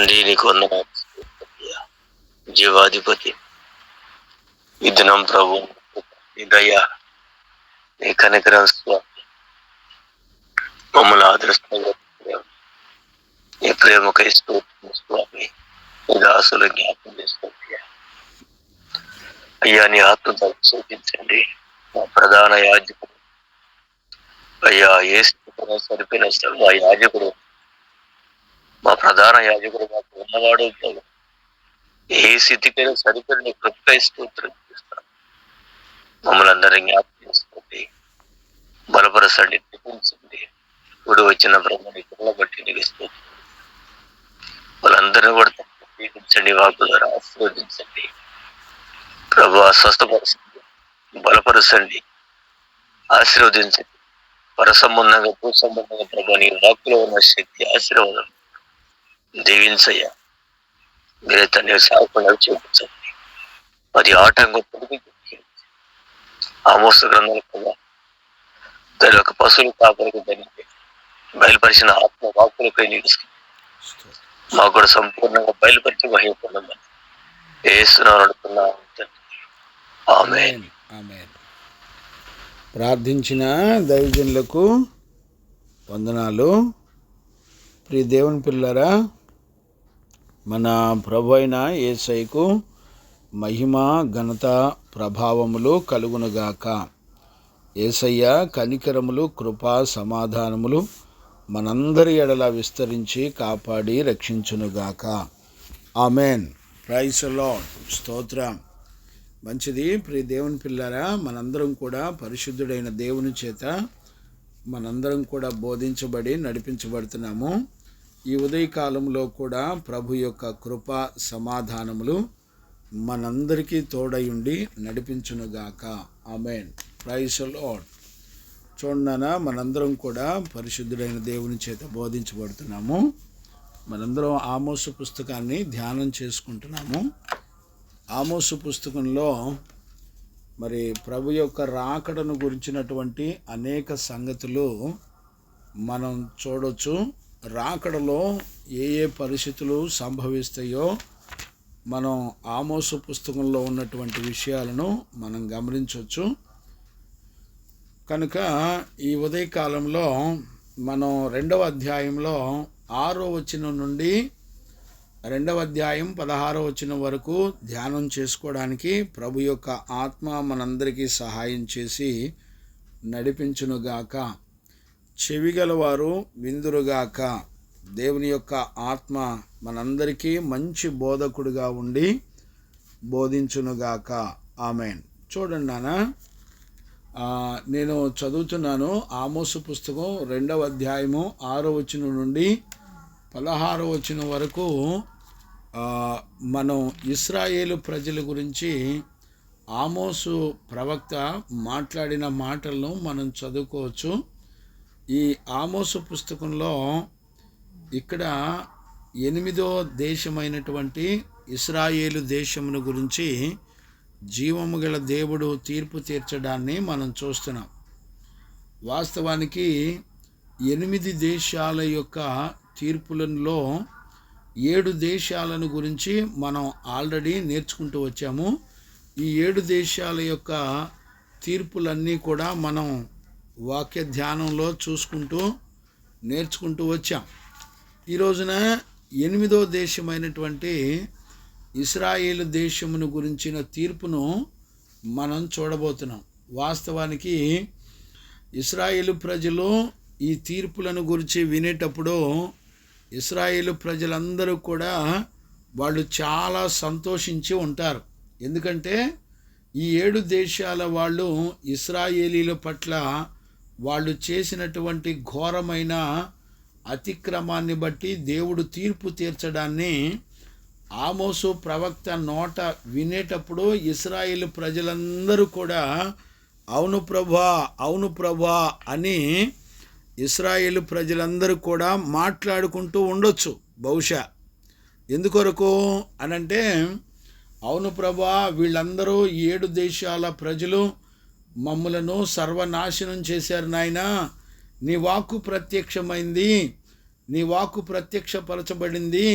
నీకు వందనాలు జీవాధిపతి. ఈ దినం ప్రభు నీ దయ, నీ కనికరం స్వామి మమ్మల్ని ఆదరిస్తున్న నీ ప్రేమకై స్తోత్రం స్వామి. నీ దాసులు జ్ఞాపకం చేసుకోండి అయ్యా. నీ ఆత్మతో చూపించండి. మా ప్రధాన యాజకుడు అయ్యా, ఏ స్థితిలో సరిపోయిన మా యాజకుడు, మా ప్రధాన యాజకుడు మాకు ఉన్నవాడు ప్రభు. ఏ స్థితికైనా సరిపోయిన నీ కృపకై స్తోత్రం చేస్తాను. మమ్మల్ని అందరినీ జ్ఞాపకం చేసుకోండి, బలపరచండి, నడిపించండి. ఇప్పుడు వచ్చిన బ్రహ్మ నీ కృపను బట్టి నీకు స్తోత్రం. వాళ్ళందరినీ కూడా దీవించండి, వాకు ద్వారా ఆశీర్వదించండి ప్రభు. స్వస్థపరచండి, బలపరచండి, ఆశీర్వదించండి. పరసంబంధంగా భూసంబంధంగా ప్రభు నీ వాక్కులో ఉన్న శక్తి, ఆశీర్వాదం దీవించయ్యా. మీరే తన సాగుకుండా చూపించండి. అది ఆటంకం తొలగించి ఆమోస గ్రంథాల కదా దాని యొక్క పశువులు కాపరికి దానికి బయలుపరిచిన ఆత్మ వాక్కులపై నీకు మాకు కూడా సంపూర్ణంగా బయలుపరిచి మహిమపడమని యేసునామమున అడుగుతున్నాము. ఆమేన్. ప్రార్థించిన దైవజనులకు వందనాలు. ప్రియ దేవుని పిల్లరా, మన ప్రభు అయిన యేసయ్యకు మహిమ, ఘనత, ప్రభావములు కలుగునుగాక. యేసయ్య కనికరములు, కృప, సమాధానములు మనందరి ఎడల విస్తరించి కాపాడి రక్షించునుగాక. ఆమెన్. Praise the Lord. స్తోత్రం. మంచిది. ప్రియ దేవుని పిల్లరా, మనందరం కూడా పరిశుద్ధుడైన దేవుని చేత మనందరం కూడా బోధించబడి నడిపించబడుతున్నాము. ఈ ఉదయకాలంలో కూడా ప్రభు యొక్క కృప, సమాధానములు మనందరికీ తోడయుండి నడిపించునుగాక. ఆమెన్. Praise the Lord. చూడనా, మనందరం కూడా పరిశుద్ధుడైన దేవుని చేత బోధించబడుతున్నాము. మనందరం ఆమోసు పుస్తకాన్ని ధ్యానం చేసుకుంటున్నాము. ఆమోసు పుస్తకంలో మరి ప్రభు యొక్క రాకడను గురించినటువంటి అనేక సంగతులు మనం చూడొచ్చు. రాకడలో ఏ ఏ పరిస్థితులు సంభవిస్తాయో మనం ఆమోసు పుస్తకంలో ఉన్నటువంటి విషయాలను మనం గమనించవచ్చు. కనుక ఈ ఉదయకాలంలో మనం 2వ అధ్యాయంలో 6వ వచనం నుండి 2వ అధ్యాయం 16వ వచనం వరకు ధ్యానం చేసుకోవడానికి ప్రభు యొక్క ఆత్మ మనందరికీ సహాయం చేసి నడిపించునుగాక. చెవిగలవారు విందురుగాక. దేవుని యొక్క ఆత్మ మనందరికీ మంచి బోధకుడిగా ఉండి బోధించునుగాక. ఆమెన్. చూడండి నాన్న, నేను చదువుతున్నాను ఆమోసు పుస్తకం 2వ అధ్యాయము 6వ వచనం నుండి 16వ వచనం వరకు. మనం ఇశ్రాయేలు ప్రజల గురించి ఆమోసు ప్రవక్త మాట్లాడిన మాటలను మనం చదువుకోవచ్చు. ఈ ఆమోసు పుస్తకంలో ఇక్కడ 8వ దేశమైనటువంటి ఇశ్రాయేలు దేశమును గురించి జీవము గల దేవుడు తీర్పు తీర్చడాన్ని మనం చూస్తున్నాం. వాస్తవానికి 8 దేశాల యొక్క తీర్పులలో 7 దేశాలను గురించి మనం ఆల్రెడీ నేర్చుకుంటూ వచ్చాము. ఈ 7 దేశాల యొక్క తీర్పులన్నీ కూడా మనం వాక్య ధ్యానంలో చూసుకుంటూ నేర్చుకుంటూ వచ్చాం. ఈ రోజున 8వ దేశమైనటువంటి ఇశ్రాయేలు దేశమును గురించిన తీర్పును మనం చూడబోతున్నాం. వాస్తవానికి ఇశ్రాయేలు ప్రజలు ఈ తీర్పులను గురించి వినేటప్పుడు ఇశ్రాయేలు ప్రజలందరూ కూడా వాళ్ళు చాలా సంతోషించి ఉంటారు. ఎందుకంటే ఈ 7 దేశాల వాళ్ళు ఇశ్రాయేలీల పట్ల వాళ్ళు చేసినటువంటి ఘోరమైన అతిక్రమాన్ని బట్టి దేవుడు తీర్పు తీర్చడాన్ని ఆమోసు ప్రవక్త నోట వినేటప్పుడు ఇశ్రాయేలు ప్రజలందరూ కూడా అవును ప్రభువా, అవును ప్రభువా అని ఇశ్రాయేలు ప్రజలందరూ కూడా మాట్లాడుకుంటూ ఉండొచ్చు బహుశా. ఎందుకొరకు అనంటే, అవును ప్రభువా, వీళ్ళందరూ 7 దేశాల ప్రజలు మమ్ములను సర్వనాశనం చేశారు నాయనా. నీ వాక్కు ప్రత్యక్షమైంది, నీ వాక్కు ప్రత్యక్షపరచబడింది.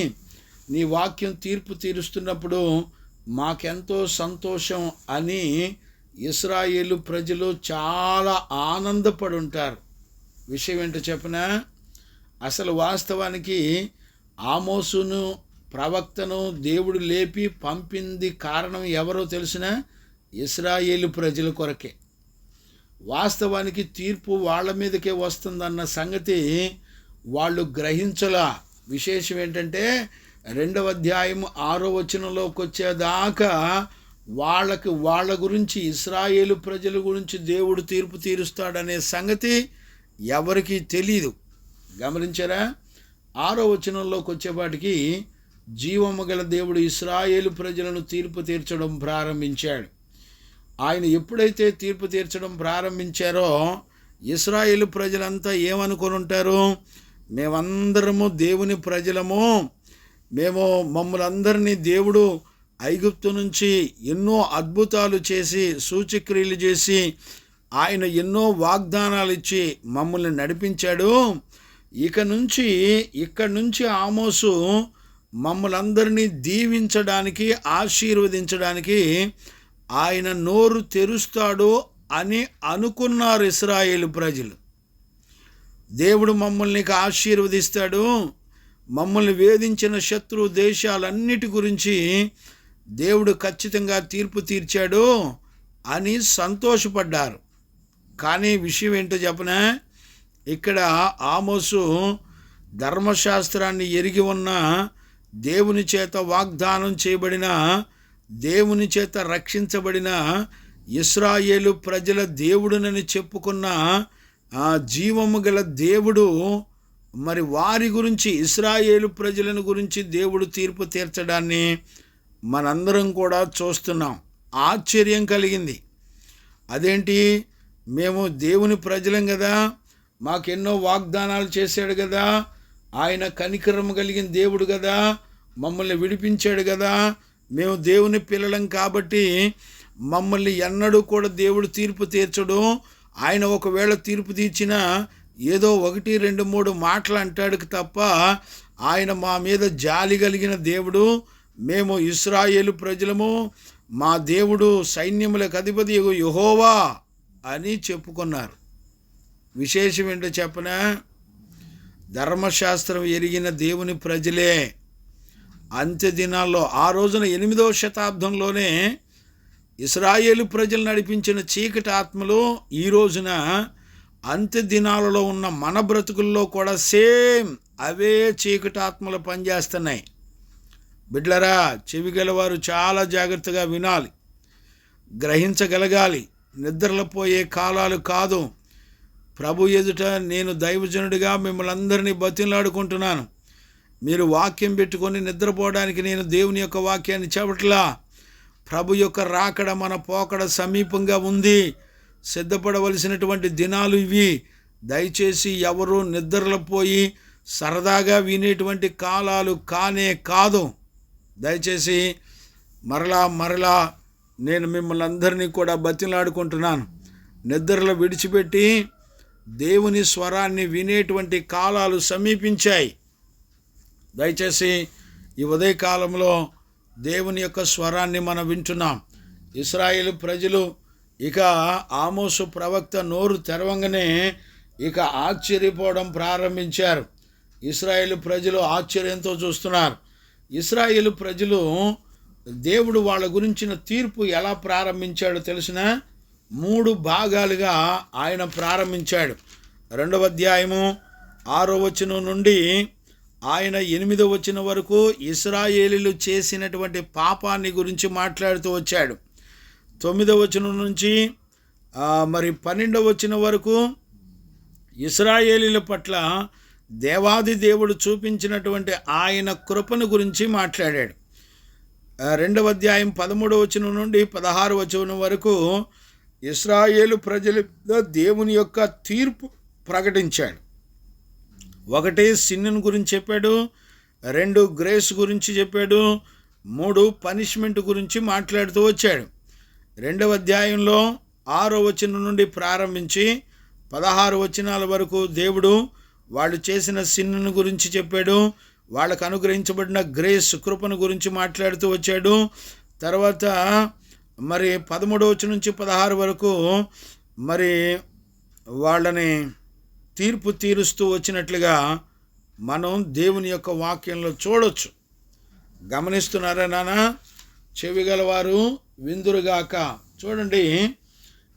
నీ వాక్యం తీర్పు తీరుస్తున్నప్పుడు మాకెంతో సంతోషం అని ఇశ్రాయేలు ప్రజలు చాలా ఆనందపడి ఉంటారు. విషయం ఏంటో చెప్పనా? అసలు వాస్తవానికి ఆమోసును ప్రవక్తను దేవుడు లేపి పంపింది కారణం ఎవరో తెలిసిన ఇశ్రాయేలు ప్రజల కొరకే. వాస్తవానికి తీర్పు వాళ్ళ మీదకే వస్తుందన్న సంగతి వాళ్ళు గ్రహించలా. విశేషం ఏంటంటే 2వ అధ్యాయం 6వ వచనంలోకి వచ్చేదాకా వాళ్ళ గురించి, ఇశ్రాయేలు ప్రజల గురించి దేవుడు తీర్పు తీరుస్తాడనే సంగతి ఎవరికీ తెలీదు. గమనించారా? 6వ వచనంలోకి వచ్చేపాటికి జీవము గల దేవుడు ఇశ్రాయేలు ప్రజలను తీర్పు తీర్చడం ప్రారంభించాడు. ఆయన ఎప్పుడైతే తీర్పు తీర్చడం ప్రారంభించారో ఇశ్రాయేలు ప్రజలంతా ఏమనుకొని ఉంటారు? మేమందరము దేవుని ప్రజలము, మమ్మల్ని దేవుడు ఐగుప్తు నుంచి ఎన్నో అద్భుతాలు చేసి సూచక్రియలు చేసి ఆయన ఎన్నో వాగ్దానాలు ఇచ్చి మమ్మల్ని నడిపించాడు. ఇక్కడి నుంచి ఆమోసు మమ్మల్ందరినీ దీవించడానికి, ఆశీర్వదించడానికి ఆయన నోరు తెరుస్తాడు అని అనుకున్నారు ఇశ్రాయేలు ప్రజలు. దేవుడు మమ్మల్ని ఆశీర్వదిస్తాడు, మమ్మల్ని వేధించిన శత్రు దేశాలన్నిటి గురించి దేవుడు ఖచ్చితంగా తీర్పు తీర్చాడు అని సంతోషపడ్డారు. కానీ విషయం ఏంటో చెప్పనా? ఇక్కడ ఆమోసు ధర్మశాస్త్రాన్ని ఎరిగి ఉన్న, దేవుని చేత వాగ్దానం చేయబడిన, దేవుని చేత రక్షించబడిన ఇశ్రాయేలు ప్రజల దేవుడునని చెప్పుకున్న ఆ జీవము గల దేవుడు మరి వారి గురించి, ఇశ్రాయేలు ప్రజలను గురించి దేవుడు తీర్పు తీర్చడాన్ని మనందరం కూడా చూస్తున్నాం. ఆశ్చర్యం కలిగింది. అదేంటి, మేము దేవుని ప్రజలం కదా, మాకెన్నో వాగ్దానాలు చేశాడు కదా, ఆయన కనికరం కలిగిన దేవుడు కదా, మమ్మల్ని విడిపించాడు కదా, మేము దేవుని పిల్లలం కాబట్టి మమ్మల్ని ఎన్నడూ కూడా దేవుడు తీర్పు తీర్చడు. ఆయన ఒకవేళ తీర్పు తీర్చినా ఏదో 1, 2, 3 మాటలు అంటాడు తప్ప ఆయన మా మీద జాలి కలిగిన దేవుడు, మేము ఇశ్రాయేలు ప్రజలము, మా దేవుడు సైన్యములకు అధిపతి యెహోవా అని చెప్పుకున్నారు. విశేషం ఏంటో చెప్పనా? ధర్మశాస్త్రం ఎరిగిన దేవుని ప్రజలే అంత్య దినాల్లో, ఆ రోజున 8వ శతాబ్దంలోనే ఇశ్రాయేలు ప్రజలు నడిపించిన చీకటి ఆత్మలు ఈ రోజున అంత్య దినాలలో ఉన్న మన బ్రతుకుల్లో కూడా సేమ్ అవే చీకటి ఆత్మలు పనిచేస్తున్నాయి. బిడ్లరా, చెవి గలవారు చాలా జాగ్రత్తగా వినాలి, గ్రహించగలగాలి. నిద్రలపోయే కాలాలు కాదు. ప్రభు ఎదుట నేను దైవజనుడిగా మిమ్మల్ని అందరినీ బతిమలాడుకుంటున్నాను. మీరు వాక్యం పెట్టుకొని నిద్రపోవడానికి నేను దేవుని యొక్క వాక్యాన్ని చెప్పట్లా. ప్రభు యొక్క రాకడ, మన పోకడ సమీపంగా ఉంది. సిద్ధపడవలసినటువంటి దినాలు ఇవి. దయచేసి ఎవరు నిద్రలో పోయి సరదాగా వినేటువంటి కాలాలు కానే కాదు. దయచేసి మరలా నేను మిమ్మల్ని అందరినీ కూడా బతిమలాడుకుంటున్నాను. నిద్రలో విడిచిపెట్టి దేవుని స్వరాన్ని వినేటువంటి కాలాలు సమీపించాయి. దయచేసి ఈ ఉదయకాలంలో దేవుని యొక్క స్వరాన్ని మనం వింటున్నాం. ఇశ్రాయేలు ప్రజలు ఇక ఆమోసు ప్రవక్త నోరు తెరవంగానే ఇక ఆశ్చర్యపోవడం ప్రారంభించారు. ఇశ్రాయేలు ప్రజలు ఆశ్చర్యంతో చూస్తున్నారు. ఇశ్రాయేలు ప్రజలు దేవుడు వాళ్ళ గురించిన తీర్పు ఎలా ప్రారంభించాడో తెలిసిన 3 భాగాలుగా ఆయన ప్రారంభించాడు. 2వ అధ్యాయము 6వ వచనం నుండి ఆయన 8వ వచనం వరకు ఇశ్రాయేలీలు చేసినటువంటి పాపాన్ని గురించి మాట్లాడుతూ వచ్చాడు. 9వ వచనం నుంచి 12వ వచనం వరకు ఇశ్రాయేలీల పట్ల దేవాది దేవుడు చూపించినటువంటి ఆయన కృపను గురించి మాట్లాడాడు. 2వ అధ్యాయం 13వ వచనం నుండి 16వ వచనం వరకు ఇశ్రాయేలు ప్రజల దేవుని యొక్క తీర్పు ప్రకటించాడు. 1 సిన్నుని గురించి చెప్పాడు, 2 గ్రేస్ గురించి చెప్పాడు, 3 పనిష్మెంట్ గురించి మాట్లాడుతూ వచ్చాడు. 2వ అధ్యాయంలో 6వ వచనం నుండి ప్రారంభించి 16 వచనాల వరకు దేవుడు వాళ్ళు చేసిన సిన్నుని గురించి చెప్పాడు. వాళ్ళకు అనుగ్రహించబడిన గ్రేస్ కృపను గురించి మాట్లాడుతూ వచ్చాడు. తర్వాత మరి 13 నుంచి 16 వరకు మరి వాళ్ళని తీర్పు తీరుస్తూ వచ్చినట్లుగా మనం దేవుని యొక్క వాక్యంలో చూడొచ్చు. గమనిస్తున్నారా నాన్న? చెవిగలవారు విందురుగాక. చూడండి,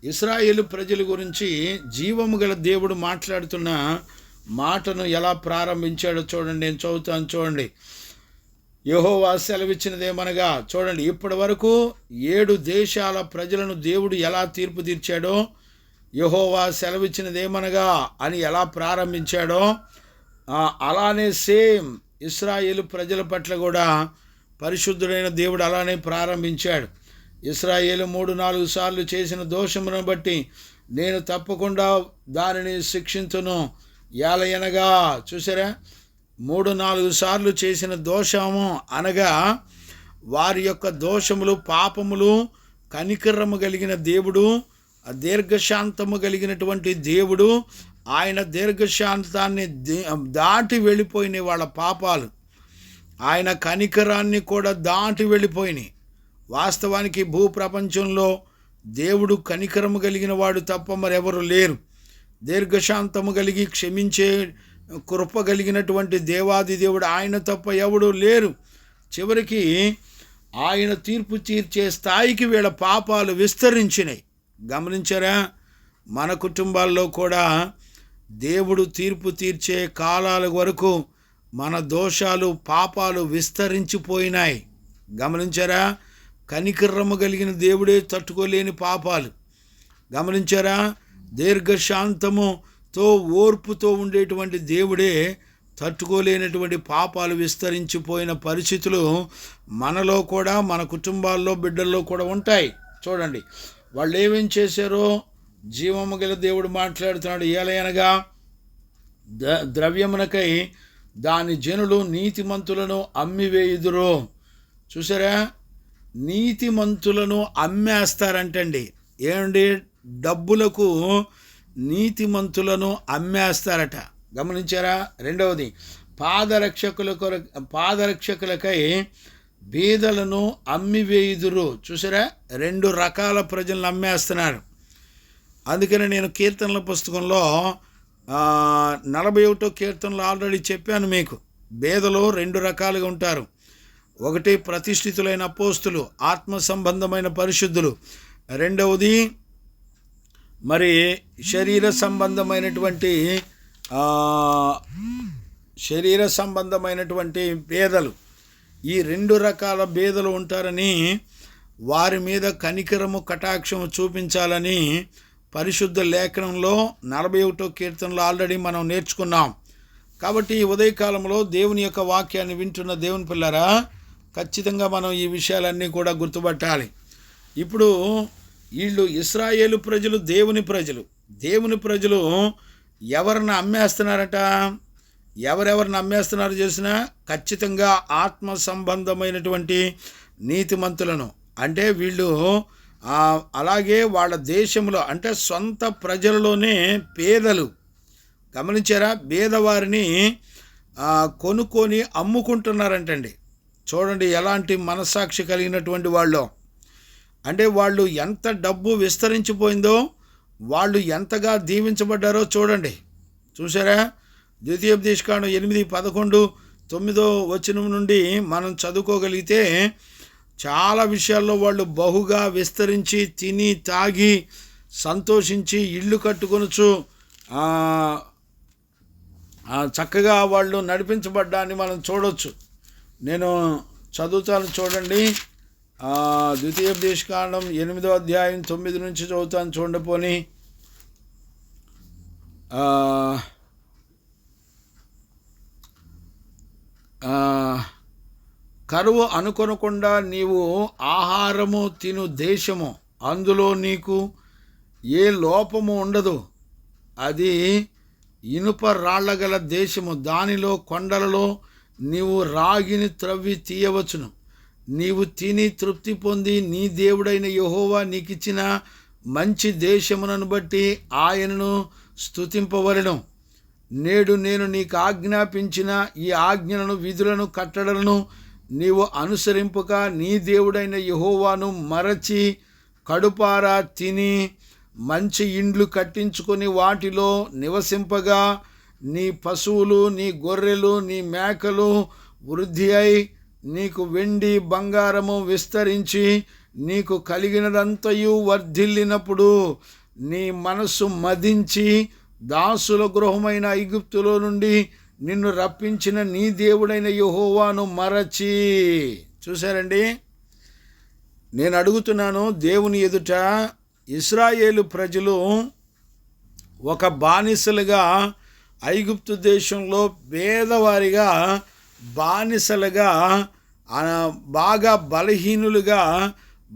ఇశ్రాయేలు ప్రజల గురించి జీవము గల దేవుడు మాట్లాడుతున్న మాటను ఎలా ప్రారంభించాడో చూడండి. నేను చదువుతాను, చూడండి. యెహోవా సెలవిచ్చినదేమనగా, చూడండి, ఇప్పటి వరకు 7 దేశాల ప్రజలను దేవుడు ఎలా తీర్పు తీర్చాడో, యెహోవా సెలవిచ్చినదేమనగా అని ఎలా ప్రారంభించాడో, అలానే సేమ్ ఇశ్రాయేలు ప్రజల పట్ల కూడా పరిశుద్ధుడైన దేవుడు అలానే ప్రారంభించాడు. ఇశ్రాయేలు 3-4 సార్లు చేసిన దోషమును బట్టి నేను తప్పకుండా దానిని శిక్షించును. ఏలయనగా, చూసారా, 3-4 సార్లు చేసిన దోషము అనగా వారి యొక్క దోషములు, పాపములు, కనికరము కలిగిన దేవుడు, దీర్ఘశాంతము కలిగినటువంటి దేవుడు. ఆయన దీర్ఘశాంతాన్ని దాటి వెళ్ళిపోయినాయి వాళ్ళ పాపాలు. ఆయన కనికరాన్ని కూడా దాటి వెళ్ళిపోయినాయి. వాస్తవానికి భూప్రపంచంలో దేవుడు కనికరము కలిగిన వాడు తప్ప మరెవరు లేరు. దీర్ఘశాంతము కలిగి క్షమించే కృప కలిగినటువంటి దేవాది దేవుడు ఆయన తప్ప ఎవడు లేరు. చివరికి ఆయన తీర్పు తీర్చే స్థాయికి వీళ్ళ పాపాలు విస్తరించినాయి. గమనించారా? మన కుటుంబాల్లో కూడా దేవుడు తీర్పు తీర్చే కాలాల వరకు మన దోషాలు, పాపాలు విస్తరించిపోయినాయి. గమనించారా? కనికరము కలిగిన దేవుడే తట్టుకోలేని పాపాలు. గమనించారా? దీర్ఘశాంతముతో, ఓర్పుతో ఉండేటువంటి దేవుడే తట్టుకోలేనటువంటి పాపాలు విస్తరించిపోయిన పరిస్థితులు మనలో కూడా, మన కుటుంబాల్లో, బిడ్డల్లో కూడా ఉంటాయి. చూడండి, వాళ్ళు ఏమేం చేశారో జీవము గల దేవుడు మాట్లాడుతున్నాడు. ఏలయనగా ద్రవ్యమునకై దాని జనులు నీతిమంతులను అమ్మివేయుదురు. చూసారా? నీతిమంతులను అమ్మేస్తారంటండి. ఏమండి? డబ్బులకు నీతిమంతులను అమ్మేస్తారట. గమనించారా? రెండవది, పాదరక్షకులకై బీదలను అమ్మివేయుదురు. చూసారా? 2 రకాల ప్రజలను అమ్మేస్తున్నారు. అందుకని నేను కీర్తనల పుస్తకంలో 41వ కీర్తనలో ఆల్రెడీ చెప్పాను మీకు. బేదలో 2 రకాలుగా ఉంటారు. ఒకటి ప్రతిష్ఠితులైన అపోస్తులు, ఆత్మ సంబంధమైన పరిశుద్ధులు. రెండవది మరి శరీర సంబంధమైనటువంటి బేదలు. ఈ 2 రకాల బేదలు ఉంటారని, వారి మీద కనికరము, కటాక్షము చూపించాలని పరిశుద్ధ లేఖనంలో 41వ కీర్తనలో ఆల్రెడీ మనం నేర్చుకున్నాం. కాబట్టి ఈ ఉదయకాలంలో దేవుని యొక్క వాక్యాన్ని వింటున్న దేవుని పిల్లరా, ఖచ్చితంగా మనం ఈ విషయాలన్నీ కూడా గుర్తుపట్టాలి. ఇప్పుడు వీళ్ళు ఇశ్రాయేలు ప్రజలు దేవుని ప్రజలు ఎవరిని అమ్మేస్తున్నారట? ఎవరెవరిని అమ్మేస్తున్నారు చేసినా ఖచ్చితంగా ఆత్మ సంబంధమైనటువంటి నీతిమంతులను. అంటే వీళ్ళు అలాగే వాళ్ళ దేశంలో, అంటే సొంత ప్రజలలోనే పేదలు. గమనించారా? పేదవారిని కొనుక్కొని అమ్ముకుంటున్నారంటండి. చూడండి ఎలాంటి మనస్సాక్షి కలిగినటువంటి వాళ్ళు. అంటే వాళ్ళు ఎంత డబ్బు విస్తరించిపోయిందో, వాళ్ళు ఎంతగా దీవించబడ్డారో చూడండి. చూసారా? ద్వితీయోపదేశకాండం 8, 11, 9 నుండి మనం చదువుకోగలిగితే చాలా విషయాల్లో వాళ్ళు బహుగా విస్తరించి, తిని తాగి సంతోషించి ఇల్లు కట్టుకొనొచ్చు చక్కగా వాళ్ళు నడిపించబడ్డాన్ని మనం చూడవచ్చు. నేను చదువుతాను, చూడండి. ద్వితీయోపదేశకాండం 8వ అధ్యాయం 9 నుంచి చదువుతాను, చూడండి. పోని కరువు అనుకొనకుండా నీవు ఆహారము తిను దేశము, అందులో నీకు ఏ లోపము ఉండదు. అది ఇనుప రాళ్లగల దేశము, దానిలో కొండలలో నీవు రాగిని త్రవ్వి తీయవచ్చును. నీవు తిని తృప్తి పొంది నీ దేవుడైన యెహోవా నీకిచ్చిన మంచి దేశమునను బట్టి ఆయనను స్తుతింపవలెను. నేడు నేను నీకు ఆజ్ఞాపించిన ఈ ఆజ్ఞలను, విధులను, కట్టడలను నీవు అనుసరింపక నీ దేవుడైన యెహోవాను మరచి కడుపారా తిని మంచి ఇండ్లు కట్టించుకొని వాటిలో నివసింపగా నీ పశువులు, నీ గొర్రెలు, నీ మేకలు వృద్ధి అయి నీకు వెండి బంగారము విస్తరించి నీకు కలిగినదంతయు వర్ధిల్లినప్పుడు నీ మనస్సు మదించి దాసుల గృహమైన ఐగుప్తులో నుండి నిన్ను రప్పించిన నీ దేవుడైన యెహోవాను మరచి. చూశారండి, నేను అడుగుతున్నాను, దేవుని ఎదుట ఇశ్రాయేలు ప్రజలు ఒక బానిసలుగా ఐగుప్తు దేశంలో పేదవారిగా బానిసలుగా బాగా బలహీనులుగా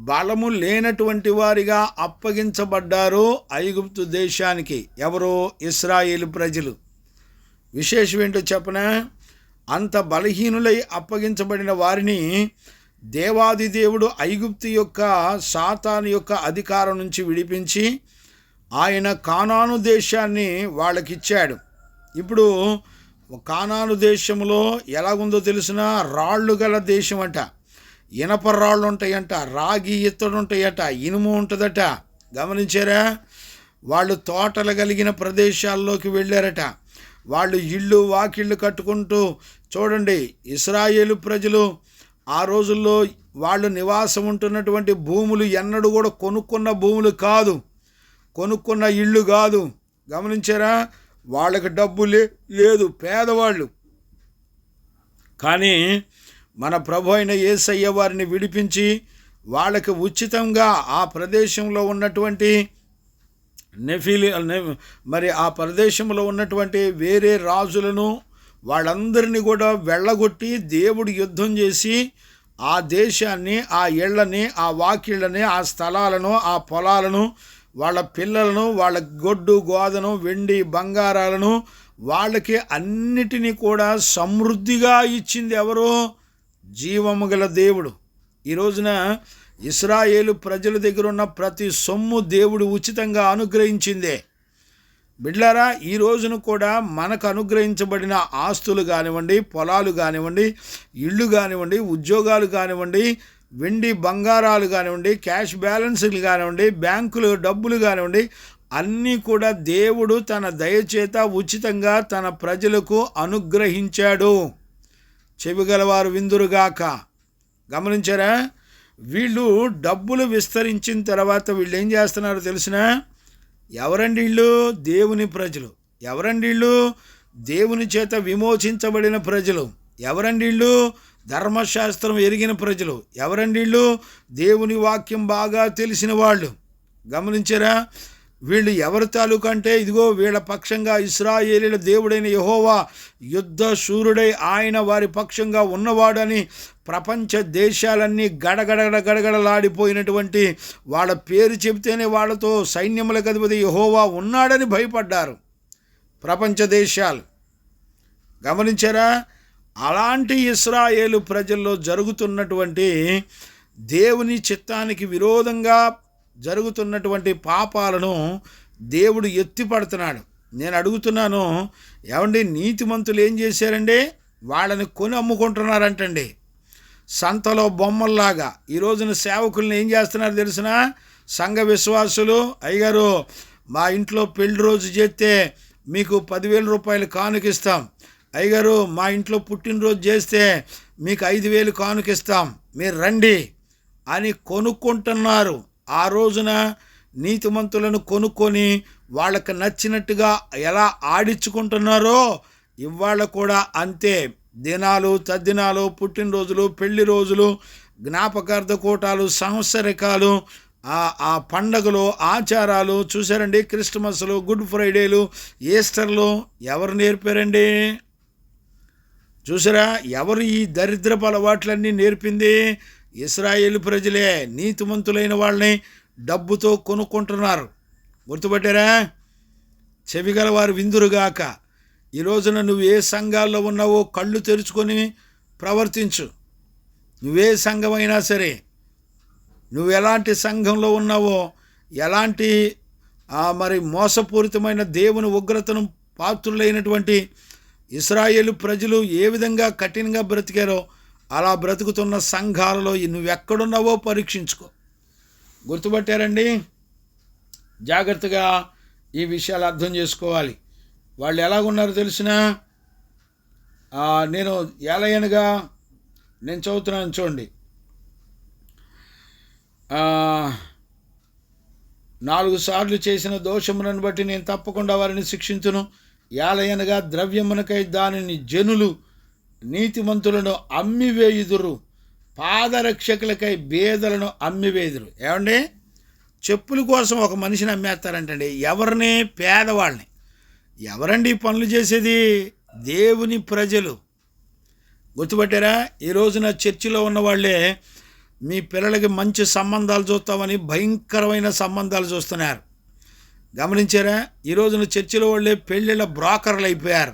బలము లేనటువంటి వారిగా అప్పగించబడ్డారు ఐగుప్తు దేశానికి. ఎవరో ఇశ్రాయేలు ప్రజలు. విశేషం ఏంటో చెప్పనా, అంత బలహీనులై అప్పగించబడిన వారిని దేవాది దేవుడు ఐగుప్తు యొక్క సాతాను యొక్క అధికారం నుంచి విడిపించి ఆయన కానాను దేశాన్ని వాళ్ళకిచ్చాడు. ఇప్పుడు కానాను దేశంలో ఎలాగుందో తెలిసిన, రాళ్ళు గల దేశం అంట, ఇనప రాళ్ళు ఉంటాయంట, రాగి ఇత్తడి ఉంటాయట, ఇనుము ఉంటుందట. గమనించారా? వాళ్ళు తోటలు కలిగిన ప్రదేశాల్లోకి వెళ్ళారట. వాళ్ళు ఇళ్ళు వాకిళ్ళు కట్టుకుంటూ, చూడండి, ఇశ్రాయేలు ప్రజలు ఆ రోజుల్లో వాళ్ళు నివాసం ఉంటున్నటువంటి భూములు ఎన్నడూ కూడా కొనుక్కున్న భూములు కాదు, కొనుక్కున్న ఇళ్ళు కాదు. గమనించారా? వాళ్ళకి డబ్బు లేదు, పేదవాళ్ళు. కానీ మన ప్రభు అయిన యేసయ్య వారిని విడిపించి వాళ్ళకి ఉచితంగా ఆ ప్రదేశంలో ఉన్నటువంటి మరి ఆ ప్రదేశంలో ఉన్నటువంటి వేరే రాజులను వాళ్ళందరినీ కూడా వెళ్ళగొట్టి దేవుడు యుద్ధం చేసి ఆ దేశాన్ని, ఆ ఇళ్ళని, ఆ వాకిళ్ళని, ఆ స్థలాలను, ఆ పొలాలను, వాళ్ళ పిల్లలను, వాళ్ళ గొడ్డు గోదను, వెండి బంగారాలను, వాళ్ళకి అన్నిటినీ కూడా సమృద్ధిగా ఇచ్చింది ఎవరు? జీవము గల దేవుడు. ఈ రోజున ఇశ్రాయేలు ప్రజల దగ్గర ఉన్న ప్రతి సొమ్ము దేవుడు ఉచితంగా అనుగ్రహించిందే. బిడ్లారా, ఈ రోజును కూడా మనకు అనుగ్రహించబడిన ఆస్తులు కానివ్వండి, పొలాలు కానివ్వండి, ఇళ్ళు కానివ్వండి, ఉద్యోగాలు కానివ్వండి, వెండి బంగారాలు కానివ్వండి, క్యాష్ బ్యాలెన్స్లు కానివ్వండి, బ్యాంకులు డబ్బులు కానివ్వండి, అన్నీ కూడా దేవుడు తన దయచేత ఉచితంగా తన ప్రజలకు అనుగ్రహించాడు. చెవిగలవారు విందురుగాక. గమనించారా? వీళ్ళు డబ్బులు విస్తరించిన తర్వాత వీళ్ళు ఏం చేస్తున్నారో తెలిసిన? ఎవరండి వీళ్ళు? దేవుని ప్రజలు. ఎవరండి వీళ్ళు? దేవుని చేత విమోచించబడిన ప్రజలు. ఎవరండి వీళ్ళు? ధర్మశాస్త్రం ఎరిగిన ప్రజలు. ఎవరండి వీళ్ళు? దేవుని వాక్యం బాగా తెలిసిన వాళ్ళు. గమనించారా? వీళ్ళు ఎవరి తాలూకు అంటే, ఇదిగో వీళ్ళ పక్షంగా ఇశ్రాయేలీల దేవుడైన యెహోవా యుద్ధ శూరుడై ఆయన వారి పక్షంగా ఉన్నవాడని ప్రపంచ దేశాలన్నీ గడగడలాడిపోయినటువంటి వాళ్ళ పేరు చెబితేనే వాళ్ళతో సైన్యములకు అధిపతి యెహోవా ఉన్నాడని భయపడ్డారు ప్రపంచ దేశాలు. గమనించారా? అలాంటి ఇశ్రాయేలు ప్రజల్లో జరుగుతున్నటువంటి దేవుని చిత్తానికి విరోధంగా జరుగుతున్నటువంటి పాపాలను దేవుడు ఎత్తిపడుతున్నాడు. నేను అడుగుతున్నాను, ఏమండి, నీతిమంతులు ఏం చేశారండి? వాళ్ళని కొని అమ్ముకుంటున్నారంటండి, సంతలో బొమ్మల్లాగా. ఈ రోజున సేవకుల్ని ఏం చేస్తున్నారు తెలిసిన? సంఘ విశ్వాసులు, అయ్యగారు మా ఇంట్లో పెళ్లి రోజు చేస్తే మీకు 10,000 రూపాయలు కానుకిస్తాం, అయ్యగారు మా ఇంట్లో పుట్టినరోజు చేస్తే మీకు 5,000 కానుకిస్తాం, మీరు రండి అని కొనుక్కుంటున్నారు. ఆ రోజున నీతిమంతులను కొనుక్కొని వాళ్ళకి నచ్చినట్టుగా ఎలా ఆడించుకుంటున్నారో ఇవాళ కూడా అంతే. దినాలు, తద్దినాలు, పుట్టినరోజులు, పెళ్లి రోజులు, జ్ఞాపకార్థ కూటాలు, సంవత్సరికాలు, ఆ పండగలు, ఆచారాలు చూసారండి. క్రిస్మస్లు, గుడ్ ఫ్రైడేలు, ఈస్టర్లు ఎవరు నేర్పారండి? చూసారా? ఎవరు ఈ దరిద్రపు అలవాట్లన్నీ నేర్పింది? ఇశ్రాయేలు ప్రజలే. నీతిమంతులైన వాళ్ళని డబ్బుతో కొనుక్కుంటున్నారు. గుర్తుపట్టారా? చెవిగల వారు విందురుగాక. ఈ రోజున నువ్వు ఏ సంఘాల్లో ఉన్నావో కళ్ళు తెరుచుకొని ప్రవర్తించు. నువ్వే సంఘమైనా సరే, నువ్వు ఎలాంటి సంఘంలో ఉన్నావో, ఎలాంటి మరి మోసపూరితమైన దేవుని ఉగ్రతను పాత్రులైనటువంటి ఇశ్రాయేలు ప్రజలు ఏ విధంగా కఠినంగా బ్రతికారో అలా బ్రతుకుతున్న సంఘాలలో నువ్వెక్కడున్నావో పరీక్షించుకో. గుర్తుపట్టారండి? జాగ్రత్తగా ఈ విషయాలు అర్థం చేసుకోవాలి. వాళ్ళు ఎలాగున్నారో తెలిసినా నేను ఎలయనగా నేను చదువుతున్నాను చూడండి. 4 సార్లు చేసిన దోషములను బట్టి నేను తప్పకుండా వారిని శిక్షించును. ఏలయనగా ద్రవ్యమునకై దానిని జనులు నీతిమంతులను అమ్మివేయుదురు, పాదరక్షకులకై బేదలను అమ్మివేయుదురు. ఏమండి, చెప్పుల కోసం ఒక మనిషిని అమ్మేస్తారంటండి. ఎవరిని? పేదవాళ్ళని. ఎవరండి పనులు చేసేది? దేవుని ప్రజలు. గుర్తుపట్టారా? ఈ రోజున చర్చిలో ఉన్న వాళ్ళే మీ పిల్లలకి మంచి సంబంధాలు చూస్తామని భయంకరమైన సంబంధాలు చూస్తున్నారు. గమనించారా? ఈ రోజున చర్చిలో వాళ్ళే పెళ్ళిళ్ళ బ్రోకర్లు అయిపోయారు.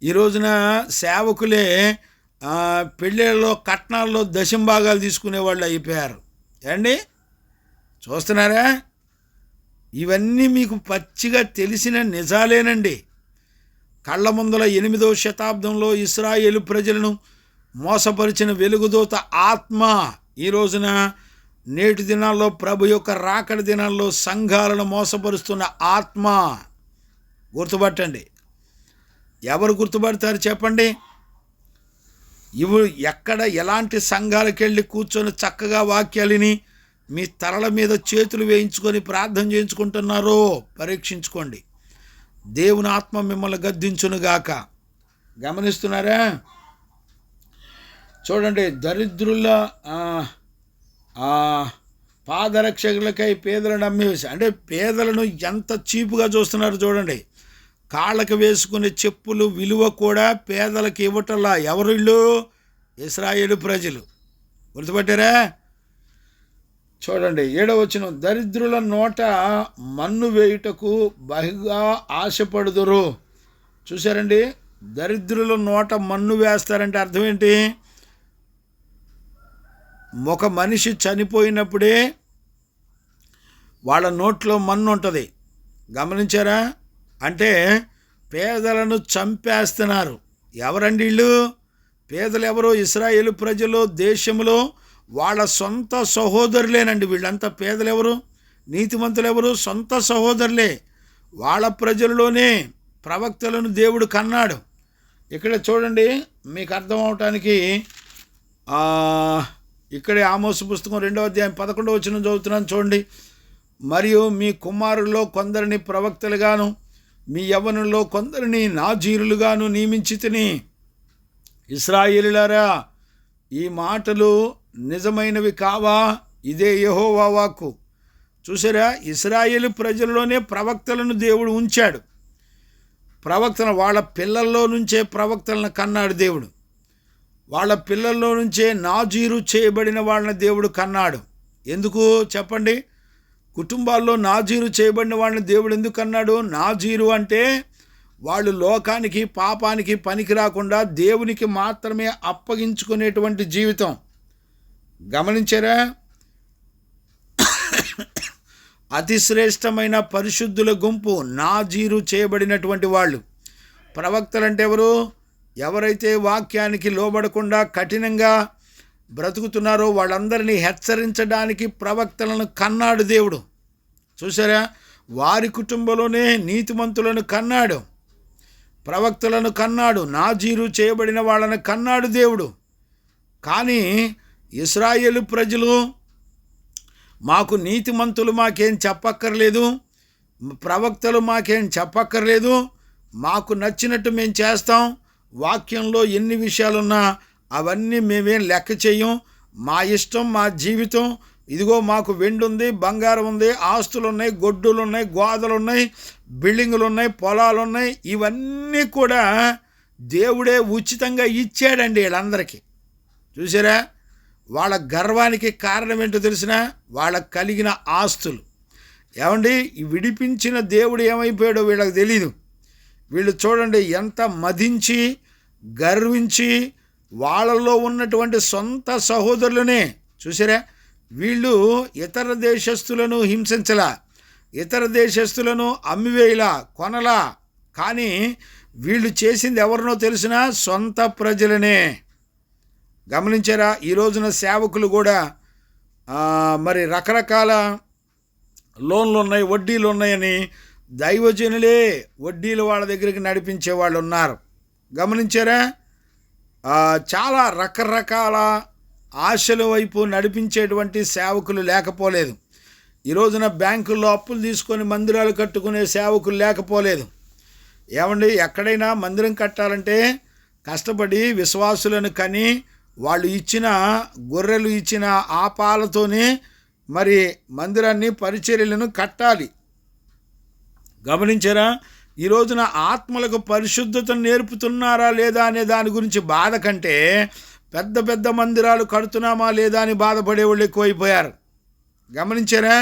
ఈ రోజున సేవకులే పెళ్ళిళ్ళలో కట్నాల్లో దశంభాగాలు తీసుకునే వాళ్ళు అయిపోయారు. ఏమండి, చూస్తున్నారా? ఇవన్నీ మీకు పచ్చిగా తెలిసిన నిజాలేనండి. కళ్ళ ముందల 8వ శతాబ్దంలో ఇశ్రాయేలు ప్రజలను మోసపరిచిన వెలుగుదూత ఆత్మ ఈ రోజున నేటి దినాల్లో ప్రభు యొక్క రాకడ దినాల్లో సంఘాలను మోసపరుస్తున్న ఆత్మ. గుర్తుపట్టండి. ఎవరు గుర్తుపడతారు చెప్పండి? ఇవి ఎక్కడ ఎలాంటి సంఘాలకు వెళ్ళి కూర్చొని చక్కగా వాక్యాలని మీ తలల మీద చేతులు వేయించుకొని ప్రార్థన చేయించుకుంటున్నారో పరీక్షించుకోండి. దేవుని ఆత్మ మిమ్మల్ని గద్దించునుగాక. గమనిస్తున్నారా? చూడండి, దరిద్రుల పాదరక్షకులకై పేదలను అమ్మేసి, అంటే పేదలను ఎంత చీపుగా చూస్తున్నారు చూడండి. కాళ్ళకు వేసుకునే చెప్పులు విలువ కూడా పేదలకు ఇవ్వటంలా. ఎవరిళ్ళు? ఇశ్రాయేలు ప్రజలు. గుర్తుపట్టారా? చూడండి 7వ వచనం, దరిద్రుల నోట మన్ను వేయుటకు బహుగా ఆశపడుదురు. చూసారండి? దరిద్రుల నోట మన్ను వేస్తారంటే అర్థం ఏంటి? ఒక మనిషి చనిపోయినప్పుడే వాళ్ళ నోట్లో మన్ను ఉంటుంది. గమనించారా? అంటే పేదలను చంపేస్తున్నారు. ఎవరండి వీళ్ళు? పేదలు ఎవరు? ఇశ్రాయేలు ప్రజలు దేశంలో వాళ్ళ సొంత సహోదరులేనండి. వీళ్ళంతా పేదలు ఎవరు? నీతిమంతులు ఎవరు? సొంత సహోదరులే. వాళ్ళ ప్రజల్లోనే ప్రవక్తలను దేవుడు కన్నాడు. ఇక్కడ చూడండి, మీకు అర్థం అవటానికి ఇక్కడే ఆమోసు పుస్తకం 2వ అధ్యాయం 11వ వచనం చదువుతున్నాను చూడండి. మరియు మీ కుమారుల్లో కొందరిని ప్రవక్తలుగాను మీ యవ్వనుల్లో కొందరిని నాజీరులుగాను నియమించి తిని. ఇశ్రాయేలులారా, ఈ మాటలు నిజమైనవి కావా? ఇదే యెహోవా వాక్కు. చూసారా? ఇశ్రాయేలు ప్రజల్లోనే ప్రవక్తలను దేవుడు ఉంచాడు. ప్రవక్తలను వాళ్ళ పిల్లల్లో నుంచే ప్రవక్తలను కన్నాడు దేవుడు. వాళ్ళ పిల్లల్లో నుంచే నాజీరు చేయబడిన వాళ్ళని దేవుడు కన్నాడు. ఎందుకు చెప్పండి? కుటుంబాల్లో నాజీరు చేయబడిన వాళ్ళని దేవుడు ఎందుకు అన్నాడు? నాజీరు అంటే వాళ్ళు లోకానికి పాపానికి పనికి రాకుండా దేవునికి మాత్రమే అప్పగించుకునేటువంటి జీవితం. గమనించారా? అతి శ్రేష్టమైన పరిశుద్ధుల గుంపు నాజీరు చేయబడినటువంటి వాళ్ళు. ప్రవక్తలంటే ఎవరు? ఎవరైతే వాక్యానికి లోబడకుండా కఠినంగా బ్రతుకుతున్నారో వాళ్ళందరినీ హెచ్చరించడానికి ప్రవక్తలను కన్నాడు దేవుడు. చూసారా? వారి కుటుంబంలోనే నీతిమంతులను కన్నాడు, ప్రవక్తలను కన్నాడు, నాజీరు చేయబడిన వాళ్ళని కన్నాడు దేవుడు. కానీ ఇశ్రాయేలు ప్రజలు మాకు నీతిమంతులు మాకేం చెప్పక్కర్లేదు, ప్రవక్తలు మాకేం చెప్పక్కర్లేదు, మాకు నచ్చినట్టు మేము చేస్తాం, వాక్యంలో ఎన్ని విషయాలున్నా అవన్నీ మేమేం లెక్క చెయ్యం, మా ఇష్టం మా జీవితం, ఇదిగో మాకు వెండి ఉంది, బంగారం ఉంది, ఆస్తులు ఉన్నాయి, గొడ్డులు ఉన్నాయి, గోదలు ఉన్నాయి, బిల్డింగులు ఉన్నాయి, పొలాలు ఉన్నాయి, ఇవన్నీ కూడా దేవుడే ఉచితంగా ఇచ్చాడండి వీళ్ళందరికీ. చూసారా? వాళ్ళ గర్వానికి కారణం ఏంటో తెలిసిన? వాళ్ళకు కలిగిన ఆస్తులు. ఏమండి, విడిపించిన దేవుడు ఏమైపోయాడో వీళ్ళకి తెలీదు. వీళ్ళు చూడండి ఎంత మదించి గర్వించి వాళ్ళలో ఉన్నటువంటి సొంత సహోదరులనే. చూసారా? వీళ్ళు ఇతర దేశస్తులను హింసించలా, ఇతర దేశస్తులను అమ్మివేయలా, కొనలా. కానీ వీళ్ళు చేసింది ఎవరినో తెలిసిన సొంత ప్రజలనే. గమనించారా? ఈ రోజున సేవకులు కూడా మరి రకరకాల లోన్లు ఉన్నాయి, వడ్డీలు ఉన్నాయని దైవజనులే వడ్డీలు వాళ్ళ దగ్గరికి నడిపించే వాళ్ళు ఉన్నారు. గమనించారా? చాలా రకరకాల ఆశల వైపు నడిపించేటువంటి సేవకులు లేకపోలేదు. ఈ రోజున బ్యాంకుల్లో అప్పులు తీసుకొని మందిరాలు కట్టుకునే సేవకులు లేకపోలేదు. ఏమండి, ఎక్కడైనా మందిరం కట్టాలంటే కష్టపడి విశ్వాసులను కని వాళ్ళు ఇచ్చిన గొర్రెలు ఇచ్చిన ఆ పాలతోనే మరి మందిరాన్ని పరిచర్యలను కట్టాలి. గమనించారా? ఈ రోజున ఆత్మలకు పరిశుద్ధతను నేర్పుతున్నారా లేదా అనే దాని గురించి బాధ కంటే పెద్ద పెద్ద మందిరాలు కడుతున్నామా లేదా అని బాధపడేవాళ్ళు ఎక్కువైపోయారు. గమనించారా?